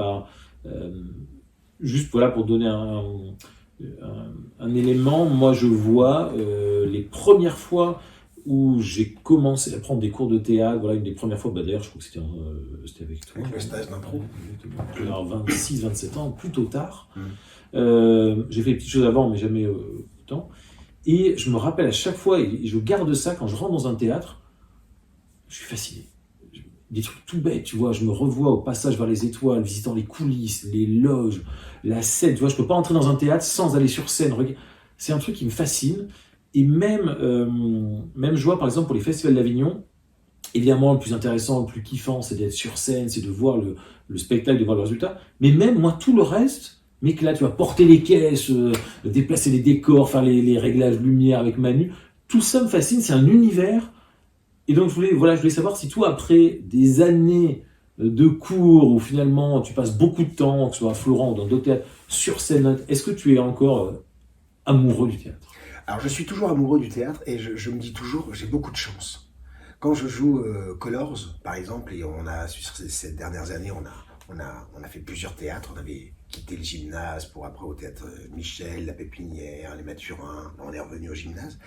juste voilà, pour donner un élément, moi je vois les premières fois où j'ai commencé à prendre des cours de théâtre, voilà, une des premières fois, d'ailleurs je crois que c'était avec toi. Avec le stage d'impro. Alors 26-27 ans, plutôt tard. J'ai fait des petites choses avant, mais jamais autant. Et je me rappelle à chaque fois, et je garde ça, quand je rentre dans un théâtre, je suis fasciné. Des trucs tout bêtes, tu vois, je me revois au passage vers les étoiles, visitant les coulisses, les loges, la scène, tu vois, je peux pas entrer dans un théâtre sans aller sur scène. C'est un truc qui me fascine. Et même je vois, par exemple, pour les festivals d'Avignon, évidemment, le plus intéressant, le plus kiffant, c'est d'être sur scène, c'est de voir le spectacle, de voir le résultat. Mais même, moi, tout le reste m'éclate, tu vois, porter les caisses, déplacer les décors, faire les réglages lumière avec Manu, tout ça me fascine, c'est un univers Et donc, je voulais savoir si toi, après des années de cours où finalement tu passes beaucoup de temps, que ce soit à Florent ou dans d'autres théâtres, sur scène, est-ce que tu es encore amoureux du théâtre? Alors je suis toujours amoureux du théâtre et je me dis toujours, j'ai beaucoup de chance. Quand je joue Colors, par exemple, et sur ces dernières années, on a fait plusieurs théâtres. On avait quitté le gymnase pour après au théâtre Michel, la Pépinière, les Mathurins. On est revenu au gymnase.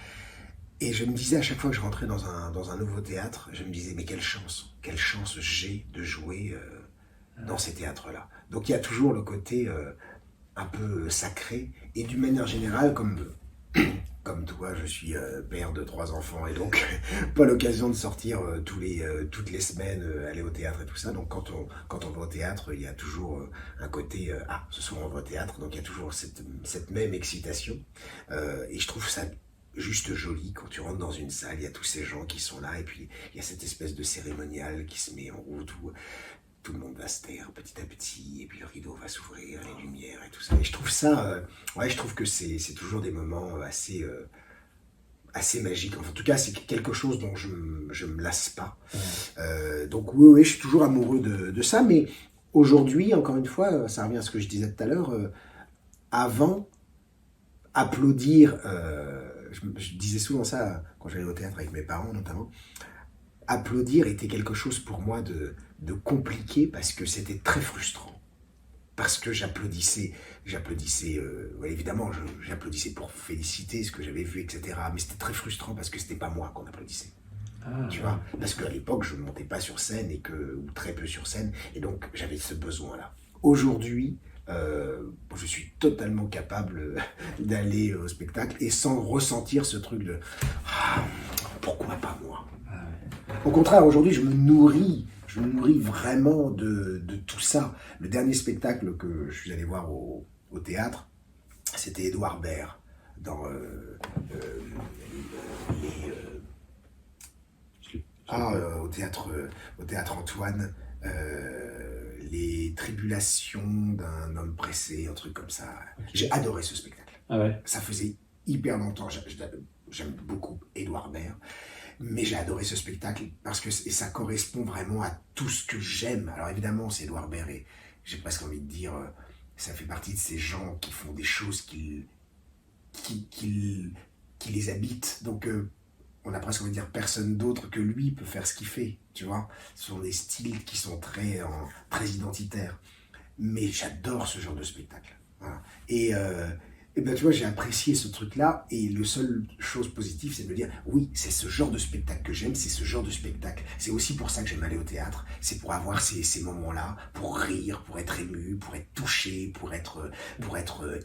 Et je me disais à chaque fois que je rentrais dans un nouveau théâtre, je me disais, mais quelle chance j'ai de jouer dans ces théâtres-là. Donc il y a toujours le côté un peu sacré. Et d'une manière générale, comme toi, je suis père de 3 enfants et donc pas l'occasion de sortir toutes les semaines, aller au théâtre et tout ça. Donc quand on va au théâtre, il y a toujours un côté ce soir on va au théâtre, donc il y a toujours cette même excitation. Et je trouve ça juste joli quand tu rentres dans une salle, il y a tous ces gens qui sont là et puis il y a cette espèce de cérémonial qui se met en route où tout le monde va se taire petit à petit, et puis le rideau va s'ouvrir, les lumières et tout ça. Et je trouve ça, je trouve que c'est toujours des moments assez magiques. Enfin, en tout cas, c'est quelque chose dont je me lasse pas. Donc oui, je suis toujours amoureux de ça, mais aujourd'hui, encore une fois, ça revient à ce que je disais tout à l'heure, avant, applaudir, je disais souvent ça quand j'allais au théâtre avec mes parents notamment, applaudir était quelque chose pour moi de compliqué parce que c'était très frustrant. Parce que j'applaudissais, évidemment, j'applaudissais pour féliciter ce que j'avais vu, etc. Mais c'était très frustrant parce que c'était pas moi qu'on applaudissait. Tu vois, parce qu'à l'époque, je ne montais pas sur scène ou très peu sur scène, et donc j'avais ce besoin-là. Aujourd'hui, je suis totalement capable d'aller au spectacle et sans ressentir ce truc de pourquoi pas moi. Au contraire, aujourd'hui, je me nourris vraiment de tout ça. Le dernier spectacle que je suis allé voir au théâtre, c'était Édouard Baird dans au théâtre Antoine, les tribulations d'un homme pressé, un truc comme ça. Okay. J'ai adoré ce spectacle. Ah ouais. Ça faisait hyper longtemps. J'aime beaucoup Édouard Baird. Mais j'ai adoré ce spectacle parce que ça correspond vraiment à tout ce que j'aime. Alors évidemment, c'est Édouard Baird et j'ai presque envie de dire, ça fait partie de ces gens qui font des choses qui les habitent. Donc on a presque envie de dire personne d'autre que lui peut faire ce qu'il fait. Tu vois, ce sont des styles qui sont très identitaires. Mais j'adore ce genre de spectacle. Voilà. Et ben tu vois, j'ai apprécié ce truc-là et le seul chose positive, c'est de me dire, oui, c'est ce genre de spectacle que j'aime, c'est ce genre de spectacle. C'est aussi pour ça que j'aime aller au théâtre, c'est pour avoir ces moments-là, pour rire, pour être ému, pour être touché, pour être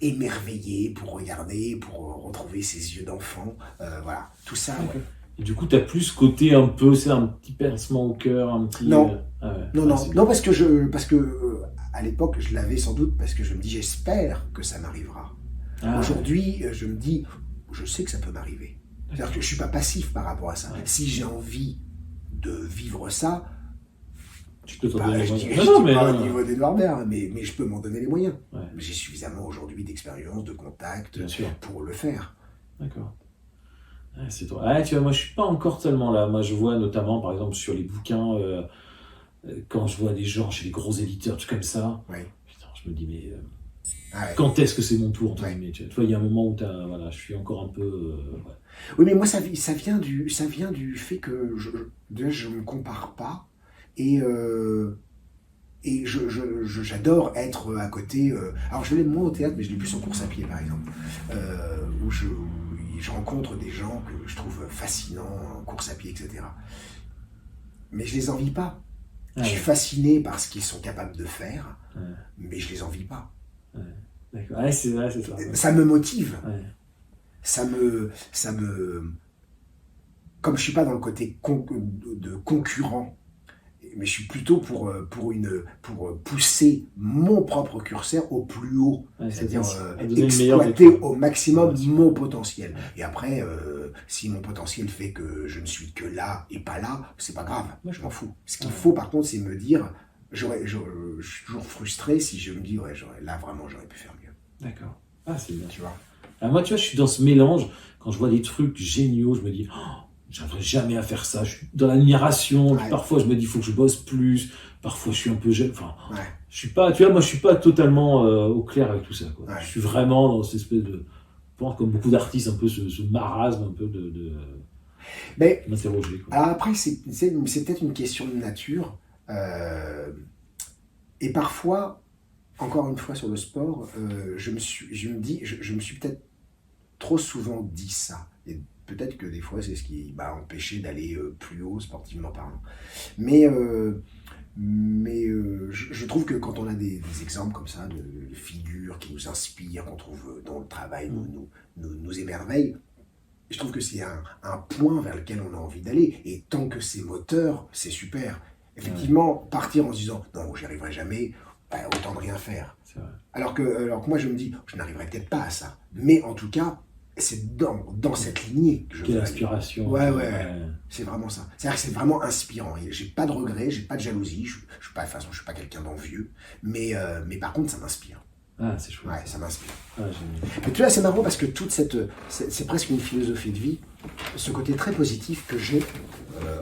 émerveillé, pour regarder, pour retrouver ses yeux d'enfant, voilà, tout ça. Okay. Ouais. Et du coup, t'as plus ce côté un peu, c'est un petit pincement au cœur, un petit... Non, non, parce que à l'époque, je l'avais sans doute, parce que je me dis, j'espère que ça m'arrivera. Aujourd'hui, je me dis, je sais que ça peut m'arriver. C'est-à-dire que je ne suis pas passif par rapport à ça. Ouais. Si j'ai envie de vivre ça, tu peux pas au niveau d'Édouard Baird, mais je peux m'en donner les moyens. Ouais. J'ai suffisamment aujourd'hui d'expérience, de contact pour le faire. D'accord. Ouais, c'est toi. Ah, tu vois, moi, je ne suis pas encore tellement là. Moi, je vois notamment, par exemple, sur les bouquins, quand je vois des gens chez les gros éditeurs, tout comme ça, ouais. Putain, je me dis, mais... ouais. Quand est-ce que c'est mon tour, entre guillemets, tu vois, il y a un moment où voilà, je suis encore un peu... ouais. Oui, mais moi, ça vient du fait que je ne me compare pas et j'adore être à côté. Alors, je l'ai moins au théâtre, mais je l'ai plus en course à pied, par exemple, où je rencontre des gens que je trouve fascinants en course à pied, etc. Mais je les envie pas. Je suis fasciné par ce qu'ils sont capables de faire, mais je les envie pas. Ouais. D'accord. Ouais, c'est ça. Ça me motive. Ouais. Ça me... Comme je suis pas dans le côté de concurrent, mais je suis plutôt pour pousser mon propre curseur au plus haut. Ouais, c'est-à-dire exploiter au maximum mon potentiel. Et après, si mon potentiel fait que je ne suis que là et pas là, c'est pas grave, je m'en fous. Ce qu'il faut par contre, c'est me dire... Je suis toujours frustré si je me dis, là vraiment j'aurais pu faire mieux. D'accord. Ah, c'est bien. Tu vois. Alors moi, tu vois, je suis dans ce mélange. Quand je vois des trucs géniaux, je me dis, j'arriverai jamais à faire ça. Je suis dans l'admiration. Puis Ouais. parfois, je me dis, il faut que je bosse plus. Parfois, je suis un peu jeune. Enfin, Ouais. je suis pas, tu vois, moi, je suis pas totalement au clair avec tout ça, quoi. Ouais. Je suis vraiment dans cette espèce de, je pense, comme beaucoup d'artistes, un peu ce marasme, un peu de Mais m'interroger, quoi. alors après, c'est peut-être une question de nature. Et parfois, encore une fois sur le sport, je me suis peut-être trop souvent dit ça. Et peut-être que des fois, c'est ce qui m'a empêché d'aller plus haut sportivement parlant. Mais, je trouve que quand on a des exemples comme ça, de figures qui nous inspirent, qu'on trouve dans le travail, nous émerveillent, je trouve que c'est un point vers lequel on a envie d'aller. Et tant que c'est moteur, c'est super. Effectivement, partir en se disant non, j'y arriverai jamais, bah, autant de rien faire. C'est vrai. Alors que moi, je me dis, je n'arriverai peut-être pas à ça. Mais en tout cas, c'est dans cette lignée que je Quelle veux aller. inspiration. Ouais. C'est vraiment ça. C'est-à-dire que c'est vraiment inspirant. Et j'ai pas de regrets, j'ai pas de jalousie. Je suis pas, de toute façon, je suis pas quelqu'un d'envieux. Mais par contre, ça m'inspire. Ah, c'est chouette. Ouais, ça m'inspire. Ah, génial. Mais tu vois, c'est marrant parce que c'est presque une philosophie de vie. Ce côté très positif que j'ai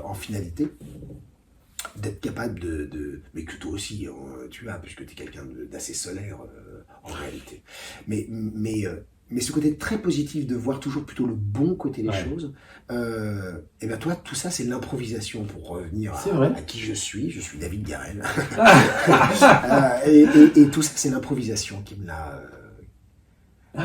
en finalité, d'être capable mais que toi aussi, tu as, puisque tu es quelqu'un d'assez solaire en réalité. Mais ce côté très positif de voir toujours plutôt le bon côté des choses, et bien toi, tout ça, c'est l'improvisation pour revenir C'est vrai. à qui je suis. Je suis David Garel. Ah, Et tout ça, c'est l'improvisation qui me l'a...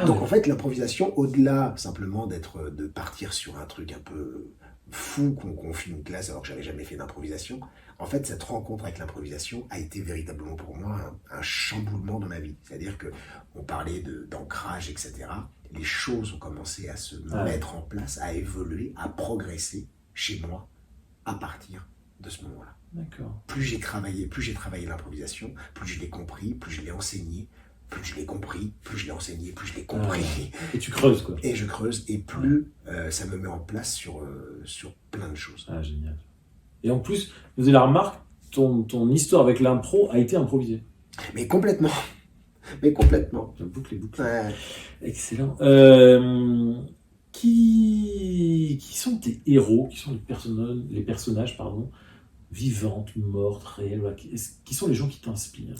Donc ouais. en fait, l'improvisation, au-delà simplement de partir sur un truc un peu fou qu'on confie une classe alors que j'avais jamais fait d'improvisation, en fait, cette rencontre avec l'improvisation a été véritablement pour moi un chamboulement dans ma vie. C'est-à-dire que on parlait d'ancrage, etc. Les choses ont commencé à se mettre en place, à évoluer, à progresser chez moi à partir de ce moment-là. D'accord. Plus j'ai travaillé l'improvisation, plus je l'ai compris, plus je l'ai enseigné, plus je l'ai compris, plus je l'ai enseigné, plus je l'ai compris. Et tu creuses, quoi. Et je creuse, et plus ça me met en place sur plein de choses. Ah, génial. Et en plus, vous avez la remarque, ton histoire avec l'impro a été improvisée. Mais complètement. Mais complètement. La boucle est bouclée. Ouais. Excellent. Qui sont tes héros? Qui sont les personnages, pardon, vivantes, mortes, réelles? Voilà. Qui sont les gens qui t'inspirent?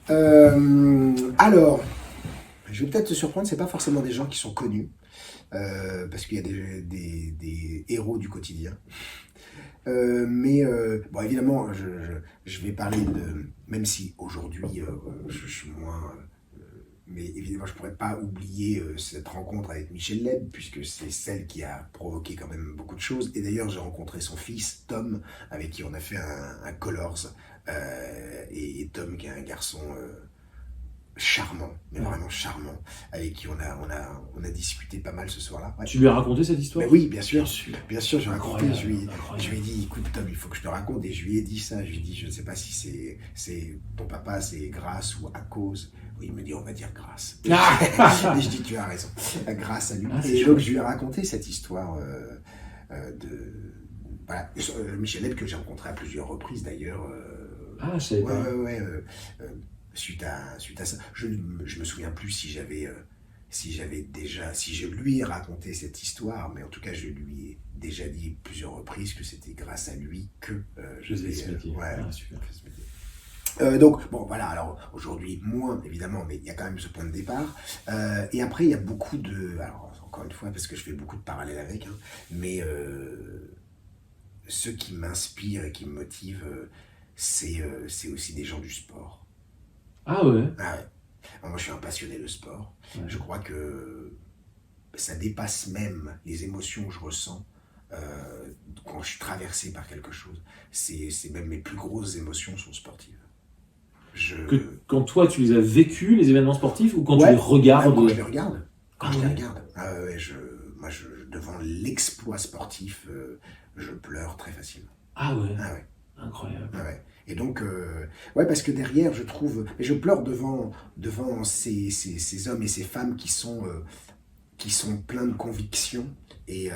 Alors, je vais peut-être te surprendre, c'est pas forcément des gens qui sont connus, parce qu'il y a des héros du quotidien. Mais bon, évidemment, je vais parler même si aujourd'hui je suis moins, mais évidemment, je pourrais pas oublier cette rencontre avec Michel Leb, puisque c'est celle qui a provoqué quand même beaucoup de choses. Et d'ailleurs, j'ai rencontré son fils, Tom, avec qui on a fait un Colors. Et Tom, qui est un garçon charmant, mais vraiment charmant, avec qui on a discuté pas mal ce soir-là. Ouais. Tu lui as raconté cette histoire? Mais oui, bien sûr. Bien sûr. Bien sûr, je lui ai raconté, Incroyable. je lui ai dit, écoute Tom, il faut que je te raconte, et je lui ai dit ça, je lui ai dit, je ne sais pas si c'est ton papa, c'est grâce ou à cause. Oui, il me dit, on va dire grâce. Et je dis, tu as raison, grâce à lui. Et donc je lui ai raconté cette histoire voilà, Michel Leb, que j'ai rencontré à plusieurs reprises d'ailleurs. Ah, je savais pas. Suite à ça, je me souviens plus si je lui ai raconté cette histoire, mais en tout cas, je lui ai déjà dit plusieurs reprises que c'était grâce à lui que je faisais ce métier. Ouais, super. donc, bon, voilà, alors aujourd'hui, moins évidemment, mais il y a quand même ce point de départ. Et après, il y a beaucoup alors encore une fois, parce que je fais beaucoup de parallèles avec, hein, mais ceux qui m'inspirent et qui me motivent, c'est aussi des gens du sport. Ah ouais? Ah ouais. Moi, je suis un passionné de sport. Ouais. Je crois que ça dépasse même les émotions que je ressens quand je suis traversé par quelque chose. C'est même mes plus grosses émotions sont sportives. Quand toi, tu les as vécus, les événements sportifs, ou quand tu les regardes? Quand je les regarde. Moi, devant l'exploit sportif, je pleure très facilement. Ah ouais? Ah ouais. Incroyable. Ah ouais. Et donc, parce que derrière, je trouve, et je pleure devant ces hommes et ces femmes qui sont pleins de convictions et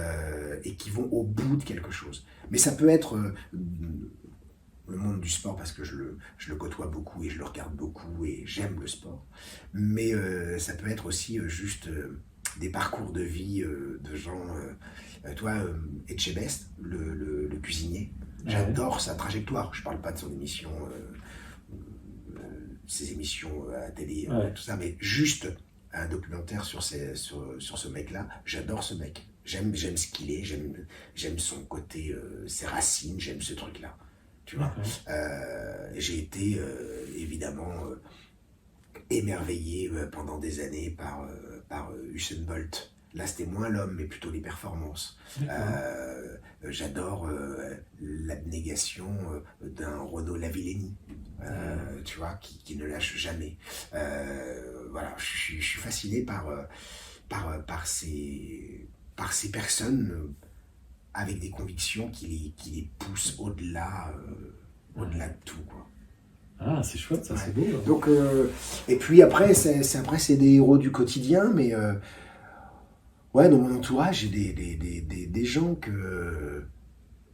qui vont au bout de quelque chose. Mais ça peut être le monde du sport, parce que je le côtoie beaucoup et je le regarde beaucoup et j'aime le sport. Mais ça peut être aussi juste des parcours de vie de gens. Toi, Etchebest, le cuisinier, j'adore sa trajectoire. Je parle pas de son émission, ses émissions à télé, tout ça, mais juste un documentaire sur ce mec-là. J'adore ce mec. J'aime ce qu'il est, j'aime son côté, ses racines, j'aime ce truc-là. Tu vois. J'ai été évidemment émerveillé pendant des années par Usain Bolt. Là, c'était moins l'homme, mais plutôt les performances. J'adore l'abnégation d'un Renaud Lavillenie, tu vois, qui ne lâche jamais. Voilà, je suis fasciné par ces personnes avec des convictions qui les poussent au-delà de tout, quoi. Ah, c'est chouette, ça, c'est beau. Hein. Donc, et puis après, c'est des héros du quotidien, mais ouais, dans mon entourage, j'ai des gens que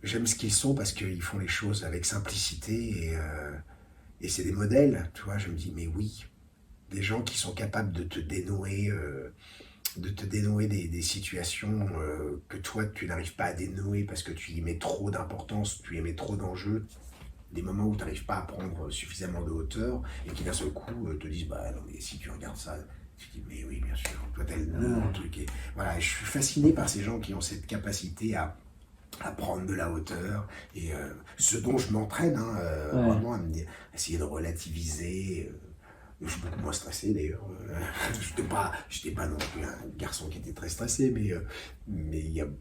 j'aime ce qu'ils sont parce qu'ils font les choses avec simplicité et c'est des modèles, tu vois. Je me dis, mais oui, des gens qui sont capables de te dénouer des situations que toi, tu n'arrives pas à dénouer parce que tu y mets trop d'importance, tu y mets trop d'enjeux, des moments où tu n'arrives pas à prendre suffisamment de hauteur et qui d'un seul coup te disent, bah non, mais si tu regardes ça, tu te dis, mais oui, bien sûr, toi, t'as le truc. Et voilà, je suis fasciné par ces gens qui ont cette capacité à prendre de la hauteur et ce dont je m'entraîne, vraiment à essayer de relativiser. Je suis beaucoup moins stressé d'ailleurs. J'étais pas non plus un garçon qui était très stressé, mais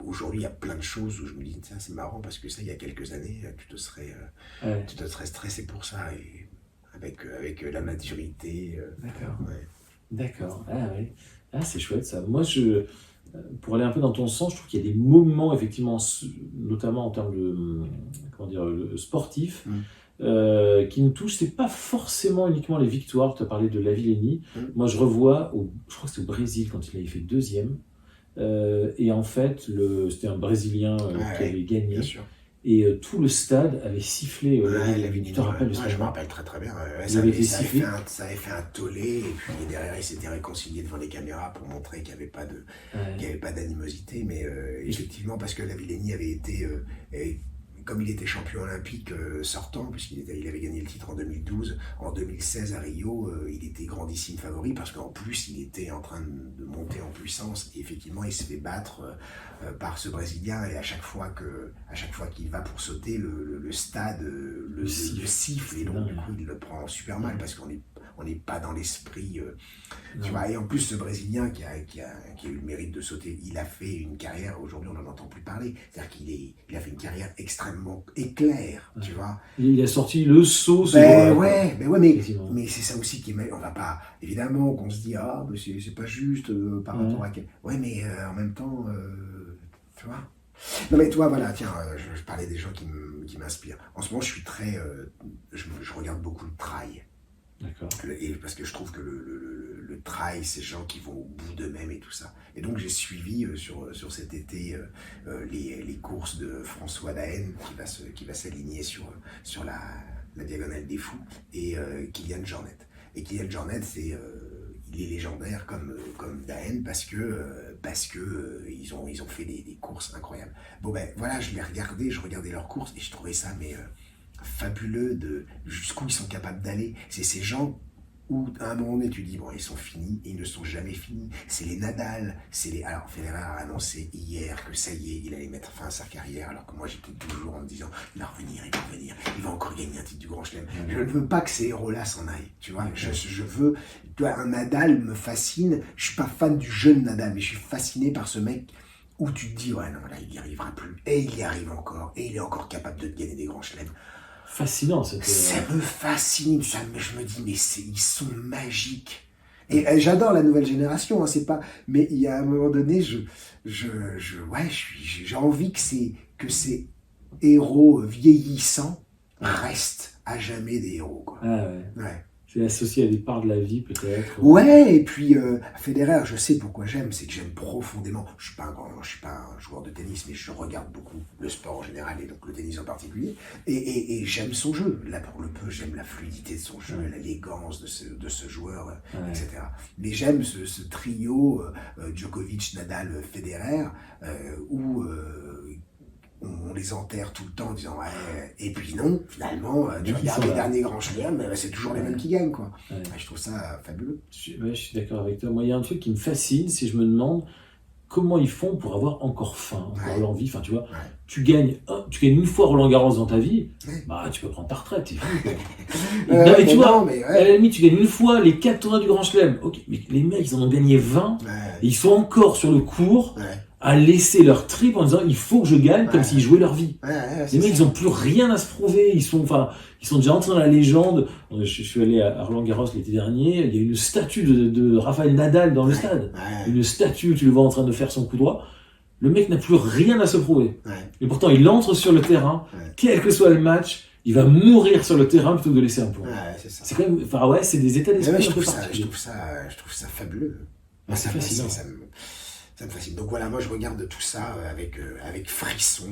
aujourd'hui il y a plein de choses où je me dis ça c'est marrant parce que ça il y a quelques années tu te serais stressé pour ça et avec la maturité. D'accord. Ouais. D'accord. Ah oui. Ah c'est chouette ça. Moi pour aller un peu dans ton sens, je trouve qu'il y a des moments effectivement, notamment en termes de comment dire sportifs. Qui me touche, c'est pas forcément uniquement les victoires. Tu as parlé de Lavillenie. Moi, je revois, je crois que c'était au Brésil quand il avait fait deuxième. Et en fait, c'était un Brésilien qui avait gagné. Bien sûr. Et tout le stade avait sifflé Lavillenie. Tu te rappelles de ce je me rappelle très très bien. Ça avait fait un tollé et puis derrière il s'était réconcilié devant les caméras pour montrer qu'il n'y avait pas d'animosité. Mais effectivement, parce que Lavillenie avait été... comme il était champion olympique sortant, puisqu'il avait gagné le titre en 2012, en 2016 à Rio, il était grandissime favori parce qu'en plus il était en train de monter en puissance et effectivement il s'est fait battre par ce Brésilien et à chaque fois qu'il va pour sauter, le stade le siffle et donc du coup il le prend super mal parce qu'on n'est pas dans l'esprit, tu vois. Et en plus ce Brésilien qui a eu le mérite de sauter, il a fait une carrière, aujourd'hui on n'en entend plus parler, c'est-à-dire qu'il a fait une carrière extrêmement éclair, tu vois. Il a sorti le saut. Mais c'est ça aussi qui est... On va pas... Évidemment qu'on se dit, mais c'est pas juste par rapport à... Ouais, mais en même temps, tu vois. Non mais toi, voilà, tiens, je parlais des gens qui m'inspirent. En ce moment, je suis très... je regarde beaucoup le trail. D'accord. Et parce que je trouve que le trail, c'est gens qui vont au bout d'eux-mêmes et tout ça. Et donc j'ai suivi sur cet été les courses de François Daen qui va s'aligner sur la diagonale des fous et Kylian Jornet. Et Kylian Jornet, il est légendaire comme Daen parce que ils ont fait des courses incroyables. Bon ben voilà, je regardais leurs courses et je trouvais ça fabuleux de jusqu'où ils sont capables d'aller. C'est ces gens où à un moment donné tu dis bon ils sont finis et ils ne sont jamais finis. C'est les Nadal, alors Federer a annoncé hier que ça y est il allait mettre fin à sa carrière alors que moi j'étais toujours en me disant il va revenir, il va encore gagner un titre du Grand Chelem. Je ne veux pas que ces héros-là s'en aillent, tu vois. Je veux, tu vois, un Nadal me fascine. Je suis pas fan du jeune Nadal mais je suis fasciné par ce mec où tu te dis ouais non là il n'y arrivera plus et il y arrive encore et il est encore capable de gagner des Grands Chelems. Fascinant, ça me fascine, je me dis, mais ils sont magiques. Et j'adore la nouvelle génération, c'est pas. Mais il y a un moment donné, j'ai envie que ces héros vieillissants restent à jamais des héros, quoi. Ah ouais. C'est associé à des parts de la vie, peut-être. Ouais, et puis Federer, je sais pourquoi j'aime, c'est que j'aime profondément. Je suis pas un joueur de tennis, mais je regarde beaucoup le sport en général et donc le tennis en particulier. Et j'aime son jeu. Là, pour le peu, j'aime la fluidité de son jeu, l'élégance de ce joueur, etc. Mais j'aime ce trio Djokovic, Nadal, Federer, où on les enterre tout le temps en disant ouais, et puis non, finalement, tu regardes les derniers grands chelems, c'est toujours les mêmes qui gagnent, quoi. Ouais. Je trouve ça fabuleux. Je suis d'accord avec toi. Moi, il y a un truc qui me fascine, c'est je me demande comment ils font pour avoir encore faim, encore l'envie. Enfin, tu vois, tu gagnes une fois Roland Garros dans ta vie, bah tu peux prendre ta retraite, c'est fini, quoi. Non, mais tu vois, à la limite, tu gagnes une fois les 4 tournois du Grand Chelem. Ok, mais les mecs, ils en ont gagné 20, et ils sont encore sur le cours. À laisser leur trip en disant il faut que je gagne, comme s'ils jouaient leur vie. Les mecs, ils n'ont plus rien à se prouver, ils sont déjà entrés dans la légende. Je suis allé à Roland Garros l'été dernier, il y a une statue de Rafael Nadal dans le stade. Une statue, tu le vois en train de faire son coup droit. Le mec n'a plus rien à se prouver. Et pourtant, il entre sur le terrain, quel que soit le match, il va mourir sur le terrain plutôt que de laisser un point. C'est quand même, c'est des états d'esprit un peu particuliers. Je trouve ça fabuleux. C'est fascinant. Ça me fascine. Donc voilà, moi je regarde tout ça avec frisson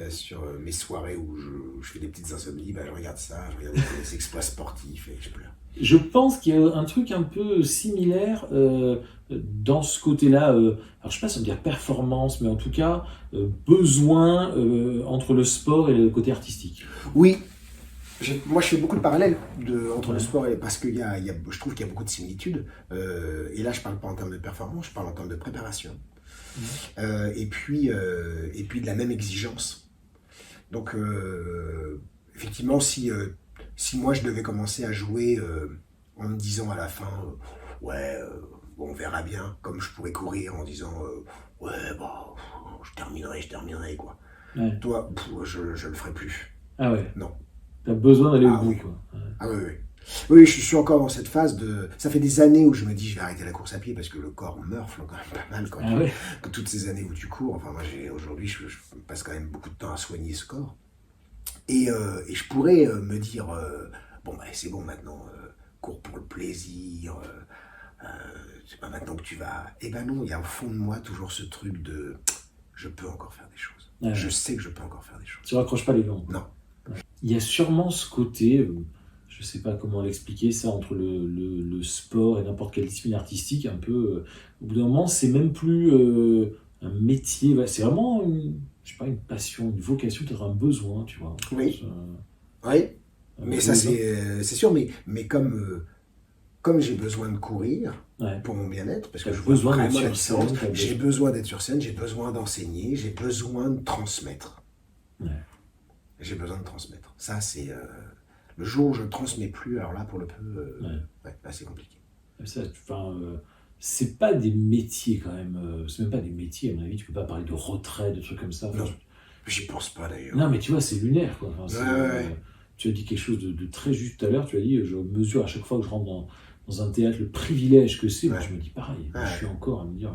sur mes soirées où je fais des petites insomnies. Je regarde ça, je regarde des exploits sportifs et je pleure. Je pense qu'il y a un truc un peu similaire dans ce côté-là. Alors je sais pas si on peut dire performance, mais en tout cas besoin entre le sport et le côté artistique. Oui. Moi, je fais beaucoup de parallèles entre le sport et parce que je trouve qu'il y a beaucoup de similitudes. Et là, je parle pas en termes de performance, je parle en termes de préparation. Et puis de la même exigence. Donc, effectivement, si moi je devais commencer à jouer en me disant à la fin, bon, on verra bien, comme je pourrais courir en disant, je terminerai, quoi. Toi, je le ferai plus. Ah ouais. Non. T'as besoin d'aller au bout, quoi. Ah oui. Oui, je suis encore dans cette phase de... Ça fait des années où je me dis je vais arrêter la course à pied parce que le corps meurfle quand même pas mal quand toutes ces années où tu cours. Enfin, moi, aujourd'hui, je passe quand même beaucoup de temps à soigner ce corps. Et je pourrais me dire, c'est bon maintenant, cours pour le plaisir, c'est pas maintenant que tu vas... Eh ben non, il y a au fond de moi toujours ce truc de je peux encore faire des choses. Je sais que je peux encore faire des choses. Tu raccroches pas les gants. Non. Il y a sûrement ce côté, je ne sais pas comment l'expliquer, ça, entre le sport et n'importe quelle discipline artistique, un peu, au bout d'un moment, c'est même plus un métier, c'est vraiment, une passion, une vocation, peut-être un besoin, tu vois. Oui, mais ça c'est sûr, mais comme j'ai besoin de courir pour mon bien-être, parce que j'ai besoin d'être sur scène, j'ai besoin d'enseigner, j'ai besoin de transmettre. J'ai besoin de transmettre. Ça, c'est le jour où je ne transmets plus, alors là, pour le peu, là, c'est compliqué. C'est pas des métiers, quand même. C'est même pas des métiers, à mon avis. Tu peux pas parler de retraite, de trucs comme ça. Non, j'y pense pas, d'ailleurs. Non, mais tu vois, c'est lunaire, quoi. Tu as dit quelque chose de très juste tout à l'heure. Tu as dit, je mesure à chaque fois que je rentre dans un théâtre le privilège que c'est. Moi, je me dis pareil. Je suis encore à me dire,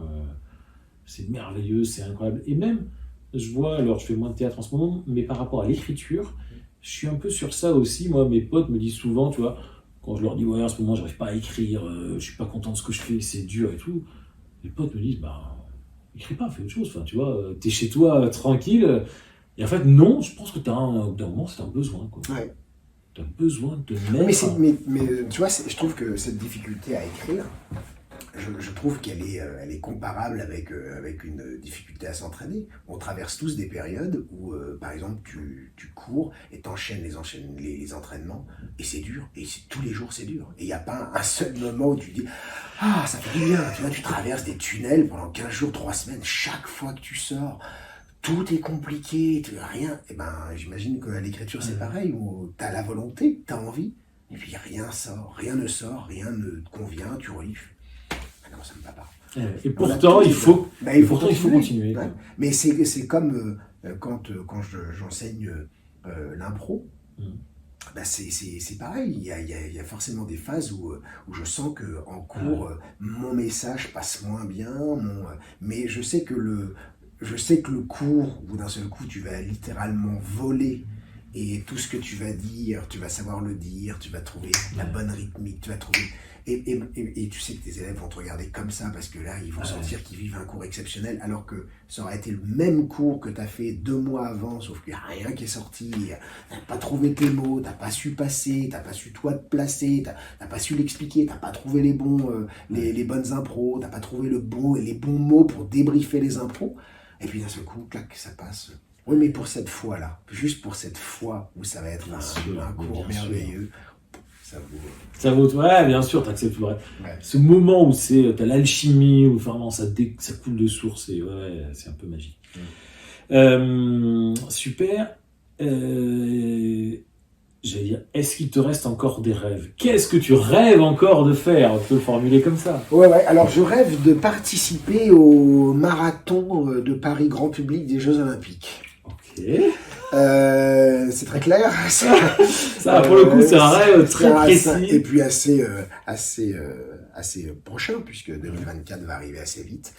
c'est merveilleux, c'est incroyable. Et même... Je vois, alors je fais moins de théâtre en ce moment, mais par rapport à l'écriture, je suis un peu sur ça aussi. Moi, mes potes me disent souvent, tu vois, quand je leur dis, en ce moment, j'arrive pas à écrire, je suis pas content de ce que je fais, c'est dur et tout. Les potes me disent, écris pas, fais autre chose. Enfin, tu vois, t'es chez toi, tranquille. Et en fait, non, je pense que au bout d'un moment, c'est un besoin, quoi. Ouais. T'as besoin de te mettre... Mais tu vois, je trouve que cette difficulté à écrire, je trouve qu'elle est comparable avec une difficulté à s'entraîner. On traverse tous des périodes où, par exemple, tu cours et t'enchaînes les entraînements et c'est dur. Et tous les jours, c'est dur. Et il n'y a pas un seul moment où tu dis « Ah, ça fait du bien !» Tu vois, tu traverses des tunnels pendant 15 jours, 3 semaines. Chaque fois que tu sors, tout est compliqué, rien. Et j'imagine que l'écriture, c'est pareil, où tu as la volonté, tu as envie, et puis rien ne sort, rien ne te convient, tu relis. Non, ça ne va pas. Et pourtant, il faut continuer. Ouais. Mais c'est comme quand j'enseigne l'impro, c'est pareil. Il y a forcément des phases où je sens qu'en cours, mon message passe moins bien, mais je sais que le cours, au bout d'un seul coup, tu vas littéralement voler Et tout ce que tu vas dire, tu vas savoir le dire, tu vas trouver la bonne rythmique, tu vas trouver... Et tu sais que tes élèves vont te regarder comme ça parce que là, ils vont sentir qu'ils vivent un cours exceptionnel alors que ça aurait été le même cours que tu as fait 2 mois avant, sauf qu'il n'y a rien qui est sorti, tu n'as pas trouvé tes mots, tu n'as pas su passer, tu n'as pas su toi te placer, tu n'as pas su l'expliquer, tu n'as pas trouvé les bonnes impros, tu n'as pas trouvé les bons mots pour débriefer les impros. Et puis d'un seul coup, clac, ça passe. Oui, mais pour cette fois-là, juste pour cette fois où ça va être un cours merveilleux, ça vaut, ouais, bien sûr, t'acceptes le rêve. Ouais. Ce moment où t'as l'alchimie, où vraiment ça coule de source, et ouais, c'est un peu magique. Super. J'allais dire, est-ce qu'il te reste encore des rêves? Qu'est-ce que tu rêves encore de faire? On peut le formuler comme ça. Ouais, alors je rêve de participer au marathon de Paris grand public des Jeux Olympiques. Ok. C'est très clair. Ça pour le coup, c'est un rêve très précis. Et puis assez prochain, puisque 2024 va arriver assez vite.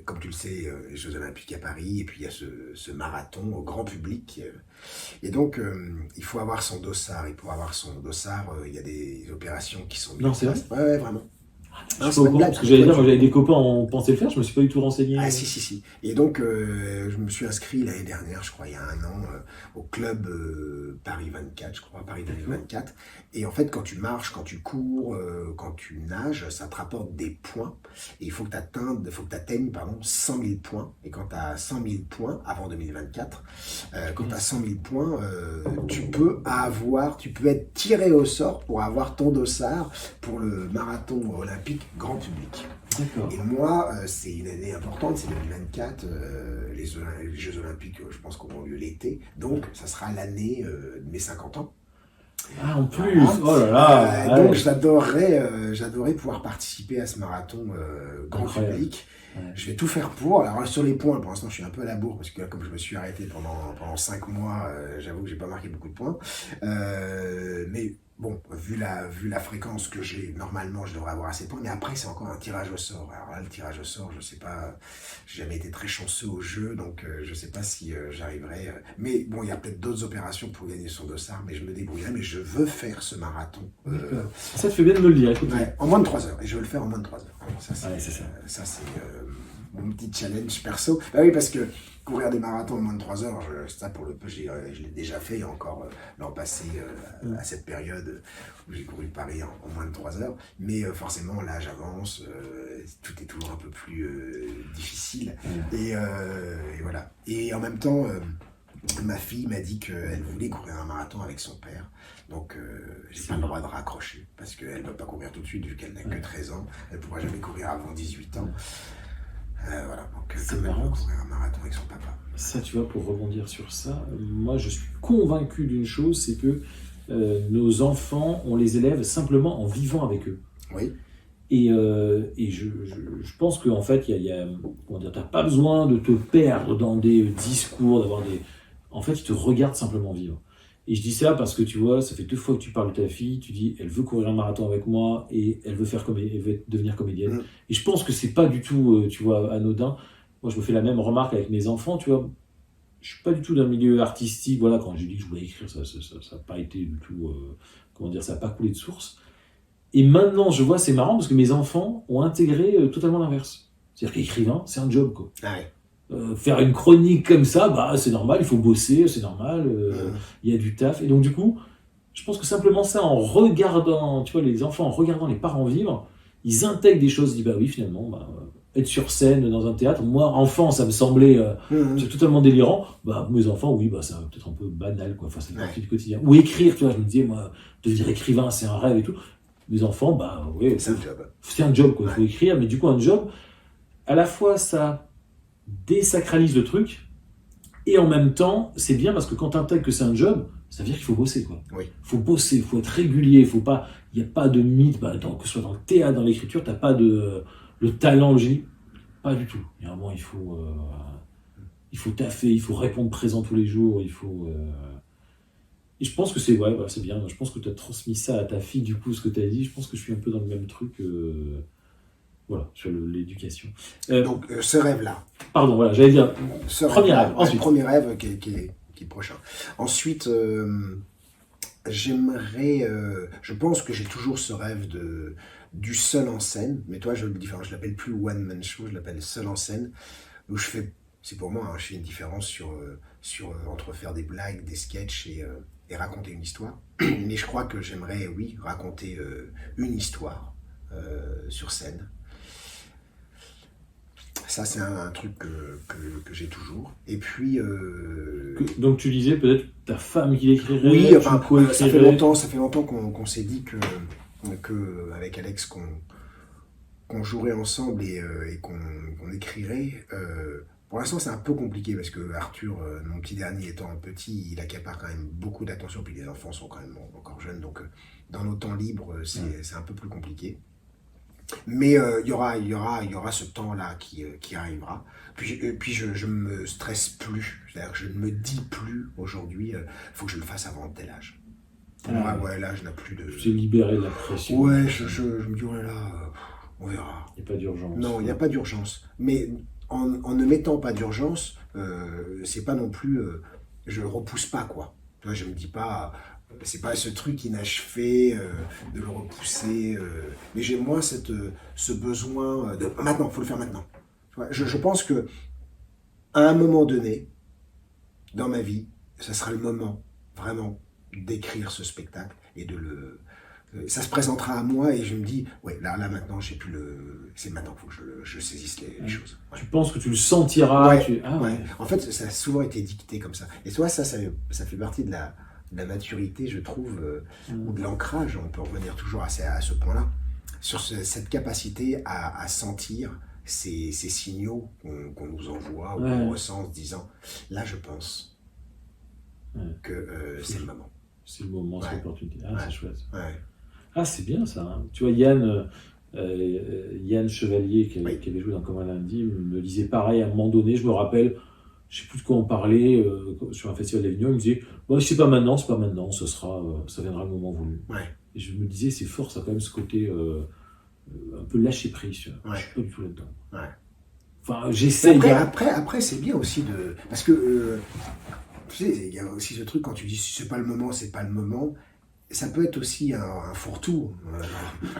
Comme tu le sais, les Jeux Olympiques à Paris, et puis il y a ce marathon au grand public. Et donc, il faut avoir son dossard. Et pour avoir son dossard, il y a des opérations qui sont mises en place. Ouais, vraiment. Je sais pas parce que j'allais dire, moi j'avais des copains, on pensait le faire, je me suis pas du tout renseigné. Ah si. Et donc je me suis inscrit l'année dernière, je crois il y a 1 an, au club Paris 24, je crois, Paris 2024. Et en fait quand tu marches, quand tu cours, quand tu nages, ça te rapporte des points. Et il faut que tu atteignes 100 000 points. Et quand tu as 100 000 points, avant 2024, quand tu as 100 000 points, tu peux être tiré au sort pour avoir ton dossard pour le marathon olympique grand public. D'accord. Et moi, c'est une année importante, c'est 2024, les Jeux Olympiques, je pense qu'auront lieu l'été, donc ça sera l'année de mes 50 ans. Ah, en plus, oh là là. Donc j'adorerais pouvoir participer à ce marathon grand public. Ouais. Je vais tout faire pour. Alors sur les points, pour l'instant je suis un peu à la bourre parce que là, comme je me suis arrêté pendant 5 mois, j'avoue que j'ai pas marqué beaucoup de points. Mais bon, vu la fréquence que j'ai, normalement je devrais avoir assez de points. Mais après c'est encore un tirage au sort. Alors là le tirage au sort, je sais pas, j'ai jamais été très chanceux au jeu, donc je sais pas si j'arriverai. Mais bon, il y a peut-être d'autres opérations pour gagner son dossard, mais je me débrouillerai. Mais je veux faire ce marathon. Ça te fait bien de me le dire. Écoute. Ouais, en moins de 3 heures. Et je veux le faire en moins de 3 heures. Alors, ça c'est mon petit challenge perso. Bah oui, parce que courir des marathons en moins de 3 heures, ça pour le peu, je l'ai déjà fait encore l'an passé à cette période où j'ai couru Paris en moins de 3 heures. Mais forcément, là, j'avance, tout est toujours un peu plus difficile. Et voilà. Et en même temps, ma fille m'a dit qu'elle voulait courir un marathon avec son père. Donc, j'ai pas le droit de raccrocher parce qu'elle ne peut pas courir tout de suite vu qu'elle n'a que 13 ans. Elle ne pourra jamais courir avant 18 ans. Voilà, donc comme elle veut courir un marathon avec son papa. Ça, tu vois, pour rebondir sur ça, moi je suis convaincu d'une chose, c'est que nos enfants, on les élève simplement en vivant avec eux. Oui. Et je pense qu'en fait, t'as pas besoin de te perdre dans des discours, en fait, ils te regardent simplement vivre. Et je dis ça parce que tu vois, ça fait 2 fois que tu parles de ta fille, tu dis elle veut courir un marathon avec moi et elle veut devenir comédienne. Et je pense que c'est pas du tout, tu vois, anodin. Moi, je me fais la même remarque avec mes enfants, tu vois. Je suis pas du tout dans le milieu artistique. Voilà, quand j'ai dit que je voulais écrire, ça n'a pas été du tout, ça n'a pas coulé de source. Et maintenant, je vois, c'est marrant parce que mes enfants ont intégré totalement l'inverse. C'est-à-dire qu'écrivain, c'est un job, quoi. Ah ouais. Faire une chronique comme ça, bah c'est normal, il faut bosser, c'est normal, il y a du taf. Et donc du coup, je pense que simplement ça, en regardant, tu vois, les enfants, en regardant les parents vivre, ils intègrent des choses, ils disent bah oui finalement, être sur scène dans un théâtre, moi enfant ça me semblait c'est totalement délirant, bah mes enfants oui, bah c'est peut-être un peu banal quoi, enfin c'est une partie du quotidien. Ou écrire, tu vois, je me disais moi, devenir écrivain c'est un rêve et tout. Mes enfants, bah oui, c'est un job quoi, il faut écrire, mais du coup un job, à la fois ça désacralise le truc et en même temps c'est bien parce que quand tu intègres que c'est un job, ça veut dire qu'il faut bosser quoi. Oui. Faut bosser, il faut être régulier, il n'y a pas de mythe, que ce soit dans le théâtre, dans l'écriture, t'as pas de le talent, le génie, pas du tout. Il y a un moment il faut taffer, il faut répondre présent tous les jours, il faut et je pense que c'est bien, je pense que tu as transmis ça à ta fille du coup ce que tu as dit, je pense que je suis un peu dans le même truc voilà, sur l'éducation. Donc, ce rêve-là. Pardon, voilà, j'allais dire. Premier rêve. Ensuite. Premier rêve qui qui est le prochain. Ensuite, je pense que j'ai toujours ce rêve du seul en scène, mais toi je le différencie, je l'appelle plus one man show, je l'appelle seul en scène, où c'est pour moi, je fais une différence entre faire des blagues, des sketchs et raconter une histoire. Mais je crois que j'aimerais, oui, raconter une histoire sur scène. Ça, c'est un truc que j'ai toujours. Et puis... Donc tu disais peut-être ta femme qui l'écrirait. Oui, enfin, ça fait longtemps qu'on s'est dit que avec Alex, qu'on jouerait ensemble et qu'on écrirait. Pour l'instant, c'est un peu compliqué parce que Arthur, mon petit dernier étant petit, il accapare quand même beaucoup d'attention. Puis les enfants sont quand même encore jeunes. Donc, dans nos temps libres, c'est un peu plus compliqué. Mais il y aura ce temps-là qui arrivera. Puis je me stresse plus. C'est-à-dire que je ne me dis plus aujourd'hui, faut que je le fasse avant tel âge. Ouais, là, je n'ai plus de... Tu t'es libéré de la pression. Ouais, je me dis, ouais, là, on verra. Il n'y a pas d'urgence. Non, il n'y a pas d'urgence. Mais en ne mettant pas d'urgence, c'est pas non plus... je le repousse pas, quoi. Tu vois, je me dis pas... c'est pas ce truc inachevé de le repousser. Mais j'ai moins ce besoin de... Maintenant, il faut le faire maintenant. Je pense que à un moment donné, dans ma vie, ça sera le moment, vraiment, d'écrire ce spectacle et ça se présentera à moi et je me dis, ouais, là maintenant, j'ai plus c'est maintenant qu'il faut que je saisisse les choses. Ouais. Tu penses que tu le sentiras. Ouais, ouais. En fait, ça a souvent été dicté comme ça. Et toi, ça fait partie de la maturité, je trouve, ou de l'ancrage, on peut revenir toujours à ce point-là, sur cette capacité à sentir ces signaux qu'on nous envoie ou qu'on ressent en se disant, là je pense que c'est le moment. C'est le moment, c'est l'opportunité. C'est chouette. Ouais. C'est bien ça. Hein. Tu vois, Yann Chevalier, qui avait joué dans Comme un lundi, me disait pareil à un moment donné, je me rappelle, je ne sais plus de quoi on parlait, sur un festival d'Avignon, il me disait, bon, c'est pas maintenant, ça viendra le moment voulu. Ouais. Et je me disais, c'est fort, ça a quand même ce côté un peu lâcher prise. Je ne suis pas du tout là-dedans. Ouais. Enfin, j'essaie. Après, c'est bien aussi de... Parce que, tu sais, il y a aussi ce truc, quand tu dis, si c'est pas le moment, c'est pas le moment, ça peut être aussi un fourre-tout,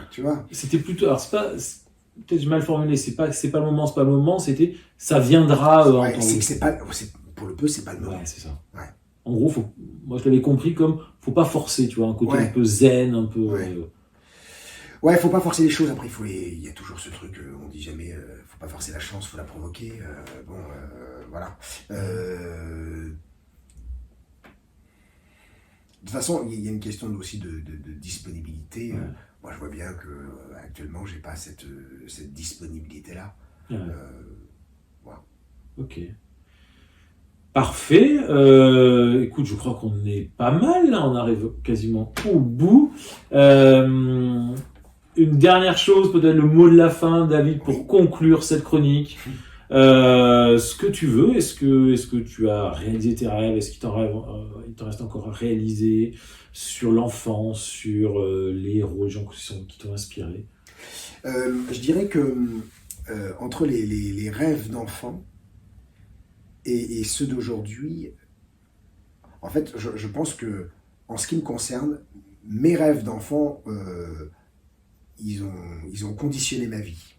tu vois. C'était plutôt... Alors, peut-être j'ai mal formulé, c'est pas le moment, c'était ça viendra en temps. Pour le peu, c'est pas le moment. Ouais, c'est ça. Ouais. En gros, moi je l'avais compris comme faut pas forcer, tu vois, un côté un peu zen, un peu. Ouais, faut pas forcer les choses. Après, il y a toujours ce truc, on dit jamais, faut pas forcer la chance, faut la provoquer. Voilà. De toute façon, il y a une question aussi de disponibilité. Ouais. Moi, je vois bien que actuellement, j'ai pas cette disponibilité-là. Voilà. Ok. Parfait. Écoute, je crois qu'on est pas mal. Là. On arrive quasiment au bout. Une dernière chose, peut-être le mot de la fin, David, pour conclure cette chronique. Ce que tu veux, est-ce que tu as réalisé tes rêves? Est-ce qu'il il t'en reste encore à réaliser sur l'enfance, sur les héros, les gens qui t'ont inspiré? Je dirais que entre les rêves d'enfant et ceux d'aujourd'hui, en fait, je pense que en ce qui me concerne, mes rêves d'enfant, ils ont conditionné ma vie.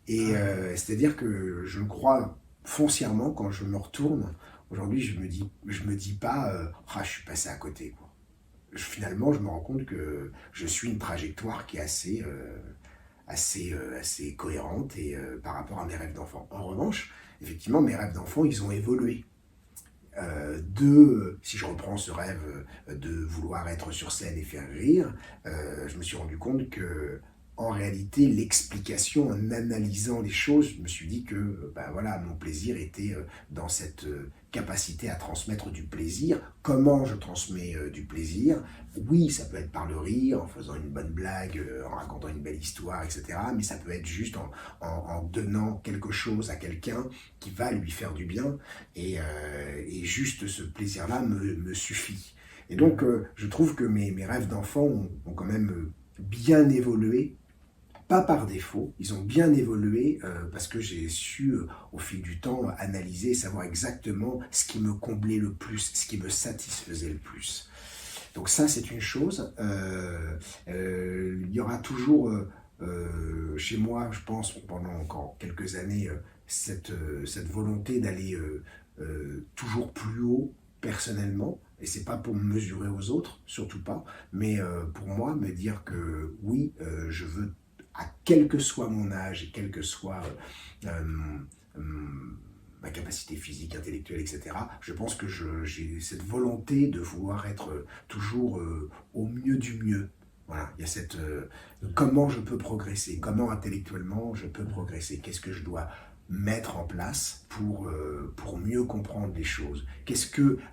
Et c'est-à-dire que je crois foncièrement, quand je me retourne, aujourd'hui, je me dis pas, je suis passé à côté, quoi. Finalement, je me rends compte que je suis une trajectoire qui est assez cohérente et par rapport à mes rêves d'enfant. En revanche, effectivement, mes rêves d'enfant, ils ont évolué. Si je reprends ce rêve de vouloir être sur scène et faire rire, je me suis rendu compte que en réalité, l'explication, en analysant les choses, je me suis dit que mon plaisir était dans cette capacité à transmettre du plaisir. Comment je transmets du plaisir? Oui, ça peut être par le rire, en faisant une bonne blague, en racontant une belle histoire, etc. Mais ça peut être juste en donnant quelque chose à quelqu'un qui va lui faire du bien. Et juste ce plaisir-là me suffit. Et donc, je trouve que mes rêves d'enfant ont quand même bien évolué pas par défaut, ils ont bien évolué parce que j'ai su au fil du temps analyser, savoir exactement ce qui me comblait le plus, ce qui me satisfaisait le plus. Donc ça c'est une chose. Il y aura toujours chez moi, je pense, pendant encore quelques années, cette volonté d'aller toujours plus haut personnellement. Et c'est pas pour me mesurer aux autres, surtout pas, mais pour moi, me dire que oui, je veux, à quel que soit mon âge et quel que soit ma capacité physique, intellectuelle, etc., je pense que j'ai cette volonté de vouloir être toujours au mieux du mieux. Voilà, il y a cette... comment je peux progresser, comment intellectuellement je peux progresser, qu'est-ce que je dois mettre en place pour mieux comprendre les choses.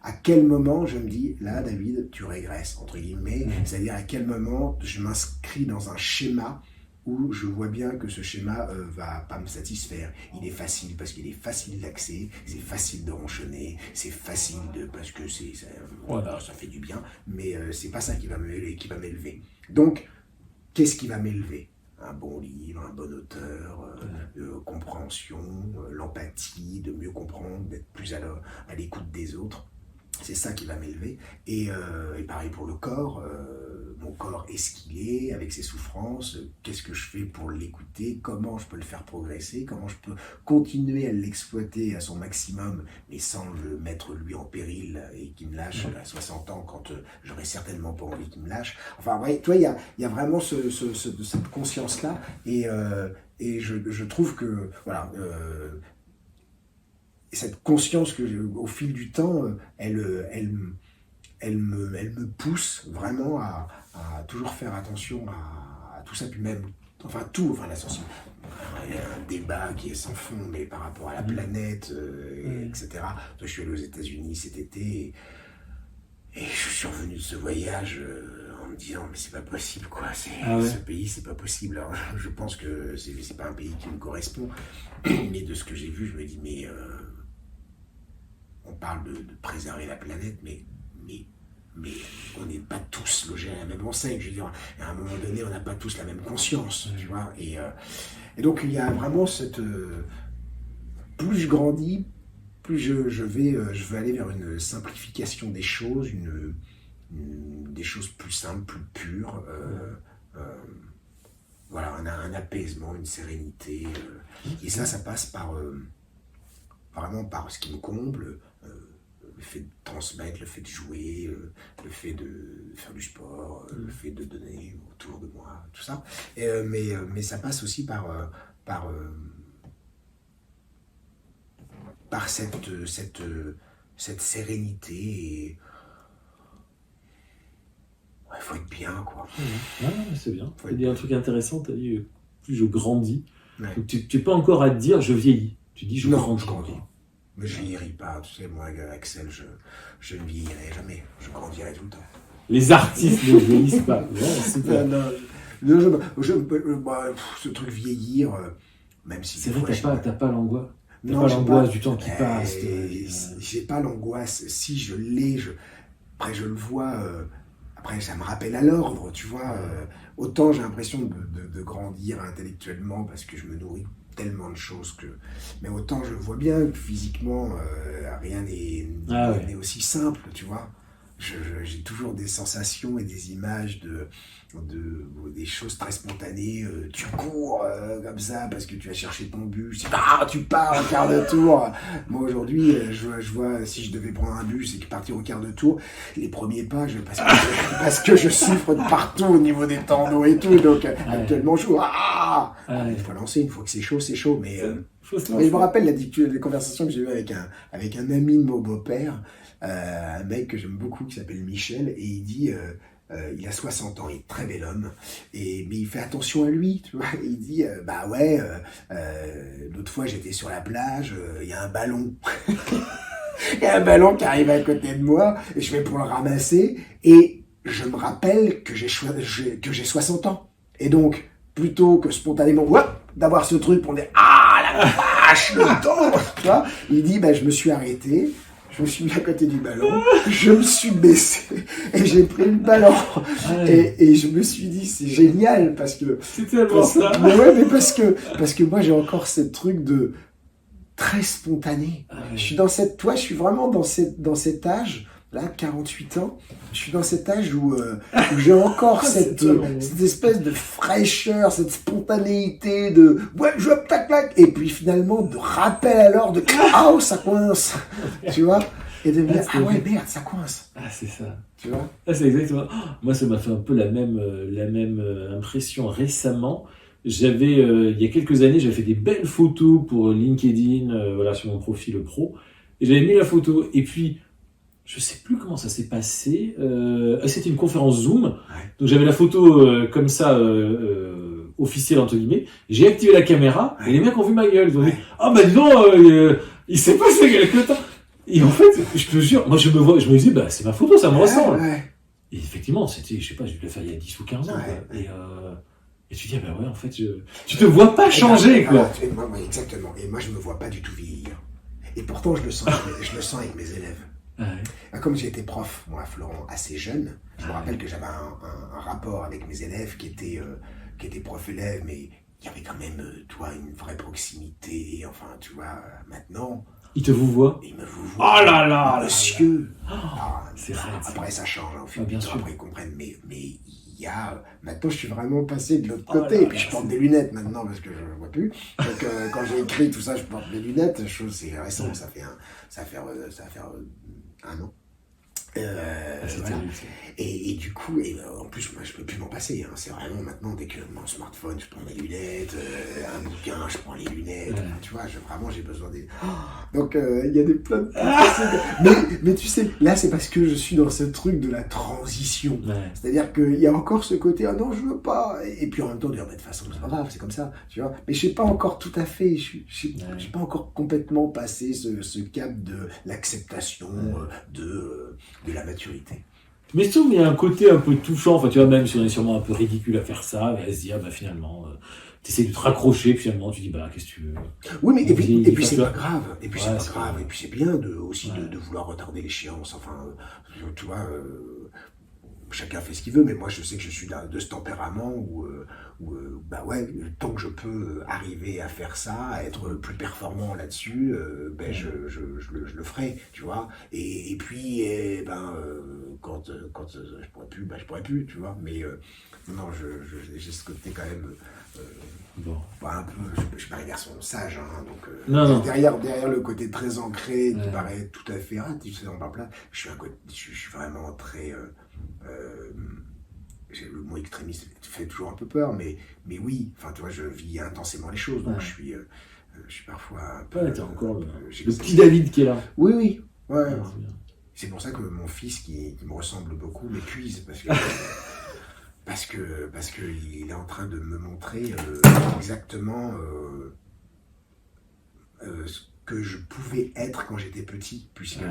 À quel moment je me dis, là David, tu régresses, entre guillemets, c'est-à-dire à quel moment je m'inscris dans un schéma où je vois bien que ce schéma va pas me satisfaire. Il est facile parce qu'il est facile d'accès, c'est facile de ronchonner, c'est facile parce que ça fait du bien, mais c'est pas ça qui va m'élever. Donc, qu'est-ce qui va m'élever ? Un bon livre, un bon auteur, compréhension, l'empathie, de mieux comprendre, d'être plus à l'écoute des autres. C'est ça qui va m'élever. Et pareil pour le corps. Mon corps est ce qu'il est, avec ses souffrances. Qu'est-ce que je fais pour l'écouter ? Comment je peux le faire progresser ? Comment je peux continuer à l'exploiter à son maximum, mais sans le mettre lui en péril et qu'il me lâche à 60 ans quand j'aurais certainement pas envie qu'il me lâche. Enfin, ouais, toi, il y a vraiment cette conscience-là. Et je trouve que, voilà... Et cette conscience que, au fil du temps, elle me pousse vraiment à toujours faire attention à tout ça, puis même, la sensibilité. Il y a un débat qui est sans fond, mais par rapport à la planète, etc. Toi, je suis allé aux États-Unis cet été, et je suis revenu de ce voyage en me disant, mais c'est pas possible, quoi. Ce pays, c'est pas possible. Alors, je pense que c'est pas un pays qui me correspond, mais de ce que j'ai vu, je me dis, mais... on parle de préserver la planète, mais on n'est pas tous logés à la même enseigne. Je veux dire, à un moment donné, on n'a pas tous la même conscience, tu vois. Et donc, il y a vraiment cette... plus je grandis, plus je veux aller vers une simplification des choses, des choses plus simples, plus pures. Voilà, un apaisement, une sérénité. Et ça passe par... vraiment par ce qui me comble, le fait de transmettre, le fait de jouer, le fait de faire du sport, le fait de donner autour de moi, tout ça. Mais ça passe aussi par cette sérénité. Et il faut être bien, quoi. Ouais, c'est bien. Tu as dit un truc intéressant, tu as dit plus je grandis. Ouais. Donc, tu n'es pas encore à te dire je vieillis. Tu dis je grandis. Mais je vieillirai pas, tu sais, moi, Axel, je ne vieillirai jamais, je grandirai tout le temps. Les artistes ne vieillissent pas. Ce truc vieillir, même si... C'est vrai que t'as pas l'angoisse. T'as pas l'angoisse du temps qui passe. J'ai pas l'angoisse, si je l'ai, après je le vois, après ça me rappelle à l'ordre, tu vois. Autant j'ai l'impression de grandir intellectuellement parce que je me nourris tellement de choses mais autant je vois bien que physiquement rien n'est aussi simple, tu vois. J'ai toujours des sensations et des images des choses très spontanées. Tu cours comme ça parce que tu as cherché ton bus. Tu pars au quart de tour. Moi aujourd'hui, je vois si je devais prendre un bus et partir au quart de tour, les premiers pas, parce que je souffre de partout au niveau des tendons et tout. Donc actuellement, je il faut lancer. Une fois que c'est chaud. Mais je me rappelle la conversation que j'ai eue avec un ami de mon beau-père. Un mec que j'aime beaucoup qui s'appelle Michel, et il dit il a 60 ans, il est un très bel homme, mais il fait attention à lui, tu vois. Et il dit l'autre fois j'étais sur la plage, il y a un ballon il y a un ballon qui arrive à côté de moi et je vais pour le ramasser et je me rappelle que j'ai 60 ans, et donc plutôt que spontanément d'avoir ce truc pour dire la vache, le temps, tu vois, il dit je me suis arrêté. je me suis mis à côté du ballon, je me suis baissé et j'ai pris le ballon. Et je me suis dit, c'est génial parce que... C'est tellement ça. Mais ouais, mais parce que moi, j'ai encore ce truc de très spontané. Je suis dans je suis vraiment dans cet âge, là, 48 ans, je suis dans cet âge où j'ai encore cette espèce de fraîcheur, cette spontanéité de ouais, je tac tac, et puis finalement de rappel à l'ordre de ah, ça coince, tu vois, et de me dire ah ouais, merde, ça coince. Ah, c'est ça. Tu vois. Ah, c'est exactement. Moi, ça m'a fait un peu la même impression récemment. J'avais, il y a quelques années, j'avais fait des belles photos pour LinkedIn, voilà, sur mon profil pro, et j'avais mis la photo, et puis je sais plus comment ça s'est passé. C'était une conférence Zoom, donc j'avais la photo comme ça, officielle entre guillemets. J'ai activé la caméra et les mecs ont vu ma gueule. Ils ont dit ah bah dis donc, il s'est passé quelque temps. Et en fait, je te jure, moi je me disais bah c'est ma photo, ça me ressemble. Et effectivement, c'était, je sais pas, j'ai dû le faire il y a 10 ou 15 ans. Quoi. Et tu dis ah bah ouais, en fait, tu te vois pas changer quoi. Moi, exactement. Et moi je me vois pas du tout vieillir. Et pourtant je le sens avec mes élèves. Comme j'ai été prof, moi, Florent, assez jeune, je me rappelle que j'avais un rapport avec mes élèves qui était prof-élève, mais il y avait quand même, toi, une vraie proximité. Enfin, tu vois, maintenant... Ils te vous voient. Ils me vous voient. Oh là là, monsieur. C'est vrai. Après, ça change, au fil du temps, après, ils comprennent. Mais il y a... Maintenant, je suis vraiment passé de l'autre côté. Et puis, je porte des lunettes maintenant, parce que je ne vois plus. Donc, quand j'ai écrit tout ça, je porte des lunettes. C'est récent, ça fait un an. Voilà. Et du coup, en plus, moi, je peux plus m'en passer. Hein. C'est vraiment maintenant, dès que mon smartphone, je prends mes lunettes, un bouquin, je prends les lunettes. Tu vois, vraiment, j'ai besoin des... Donc, il y a des plein de... mais tu sais, là, c'est parce que je suis dans ce truc de la transition. C'est-à-dire qu'il y a encore ce côté, ah non, je veux pas. Et puis en même temps, dire, bah, de toute façon, c'est pas grave, c'est comme ça. Tu vois. Mais je sais pas encore tout à fait, j'ai pas encore complètement passé ce cap de l'acceptation, de la maturité. Mais je trouve qu'il y a un côté un peu touchant, enfin tu vois, même si on est sûrement un peu ridicule à faire ça, à se dire bah finalement t'essaies de te raccrocher, puis finalement tu dis bah qu'est-ce que tu veux. Oui, mais et puis c'est pas grave, et puis c'est pas grave, et puis c'est bien aussi de vouloir retarder l'échéance, enfin tu vois, chacun fait ce qu'il veut, mais moi je sais que je suis de ce tempérament où bah ouais, tant que je peux arriver à faire ça, à être plus performant là-dessus, ben je le ferai, tu vois. Et puis quand je pourrais plus, ben je pourrais plus, tu vois. Mais non, j'ai ce côté quand même un peu, je suis pas un garçon sage, hein, donc non. Derrière le côté très ancré qui paraît tout à fait tu sais, on parle là, je suis vraiment très le mot extrémiste fait toujours un peu peur, mais oui, enfin tu vois, je vis intensément les choses, donc je suis parfois un peu... t'as encore le petit David qui est là. Oui, ouais. C'est pour ça que mon fils qui me ressemble beaucoup m'épuise, parce que il est en train de me montrer exactement ce que je pouvais être quand j'étais petit, puisque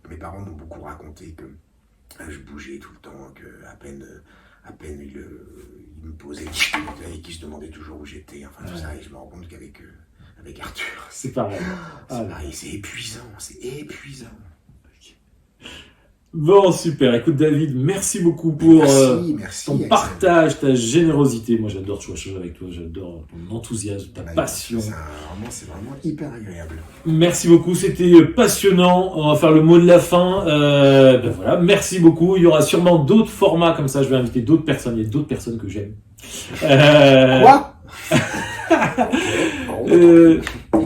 mes parents m'ont beaucoup raconté que je bougeais tout le temps, que à peine il me posait et qu'il se demandait toujours où j'étais, enfin tout ça, et je me rends compte qu'avec Arthur, c'est pareil. C'est épuisant. Bon, super. Écoute, David, merci beaucoup pour ton partage, ta générosité. Moi, j'adore échanger avec toi. J'adore ton enthousiasme, ta passion. C'est vraiment hyper agréable. Merci beaucoup. C'était passionnant. On va faire le mot de la fin. Voilà. Merci beaucoup. Il y aura sûrement d'autres formats comme ça. Je vais inviter d'autres personnes. Il y a d'autres personnes que j'aime. Quoi?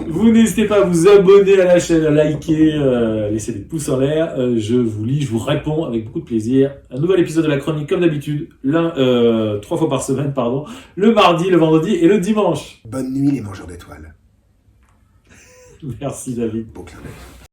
Vous n'hésitez pas à vous abonner à la chaîne, à liker, laisser des pouces en l'air. Je vous lis, je vous réponds avec beaucoup de plaisir. Un nouvel épisode de la chronique comme d'habitude, 3 fois par semaine, pardon, le mardi, le vendredi et le dimanche. Bonne nuit les mangeurs d'étoiles. Merci David. Beau clin d'œil.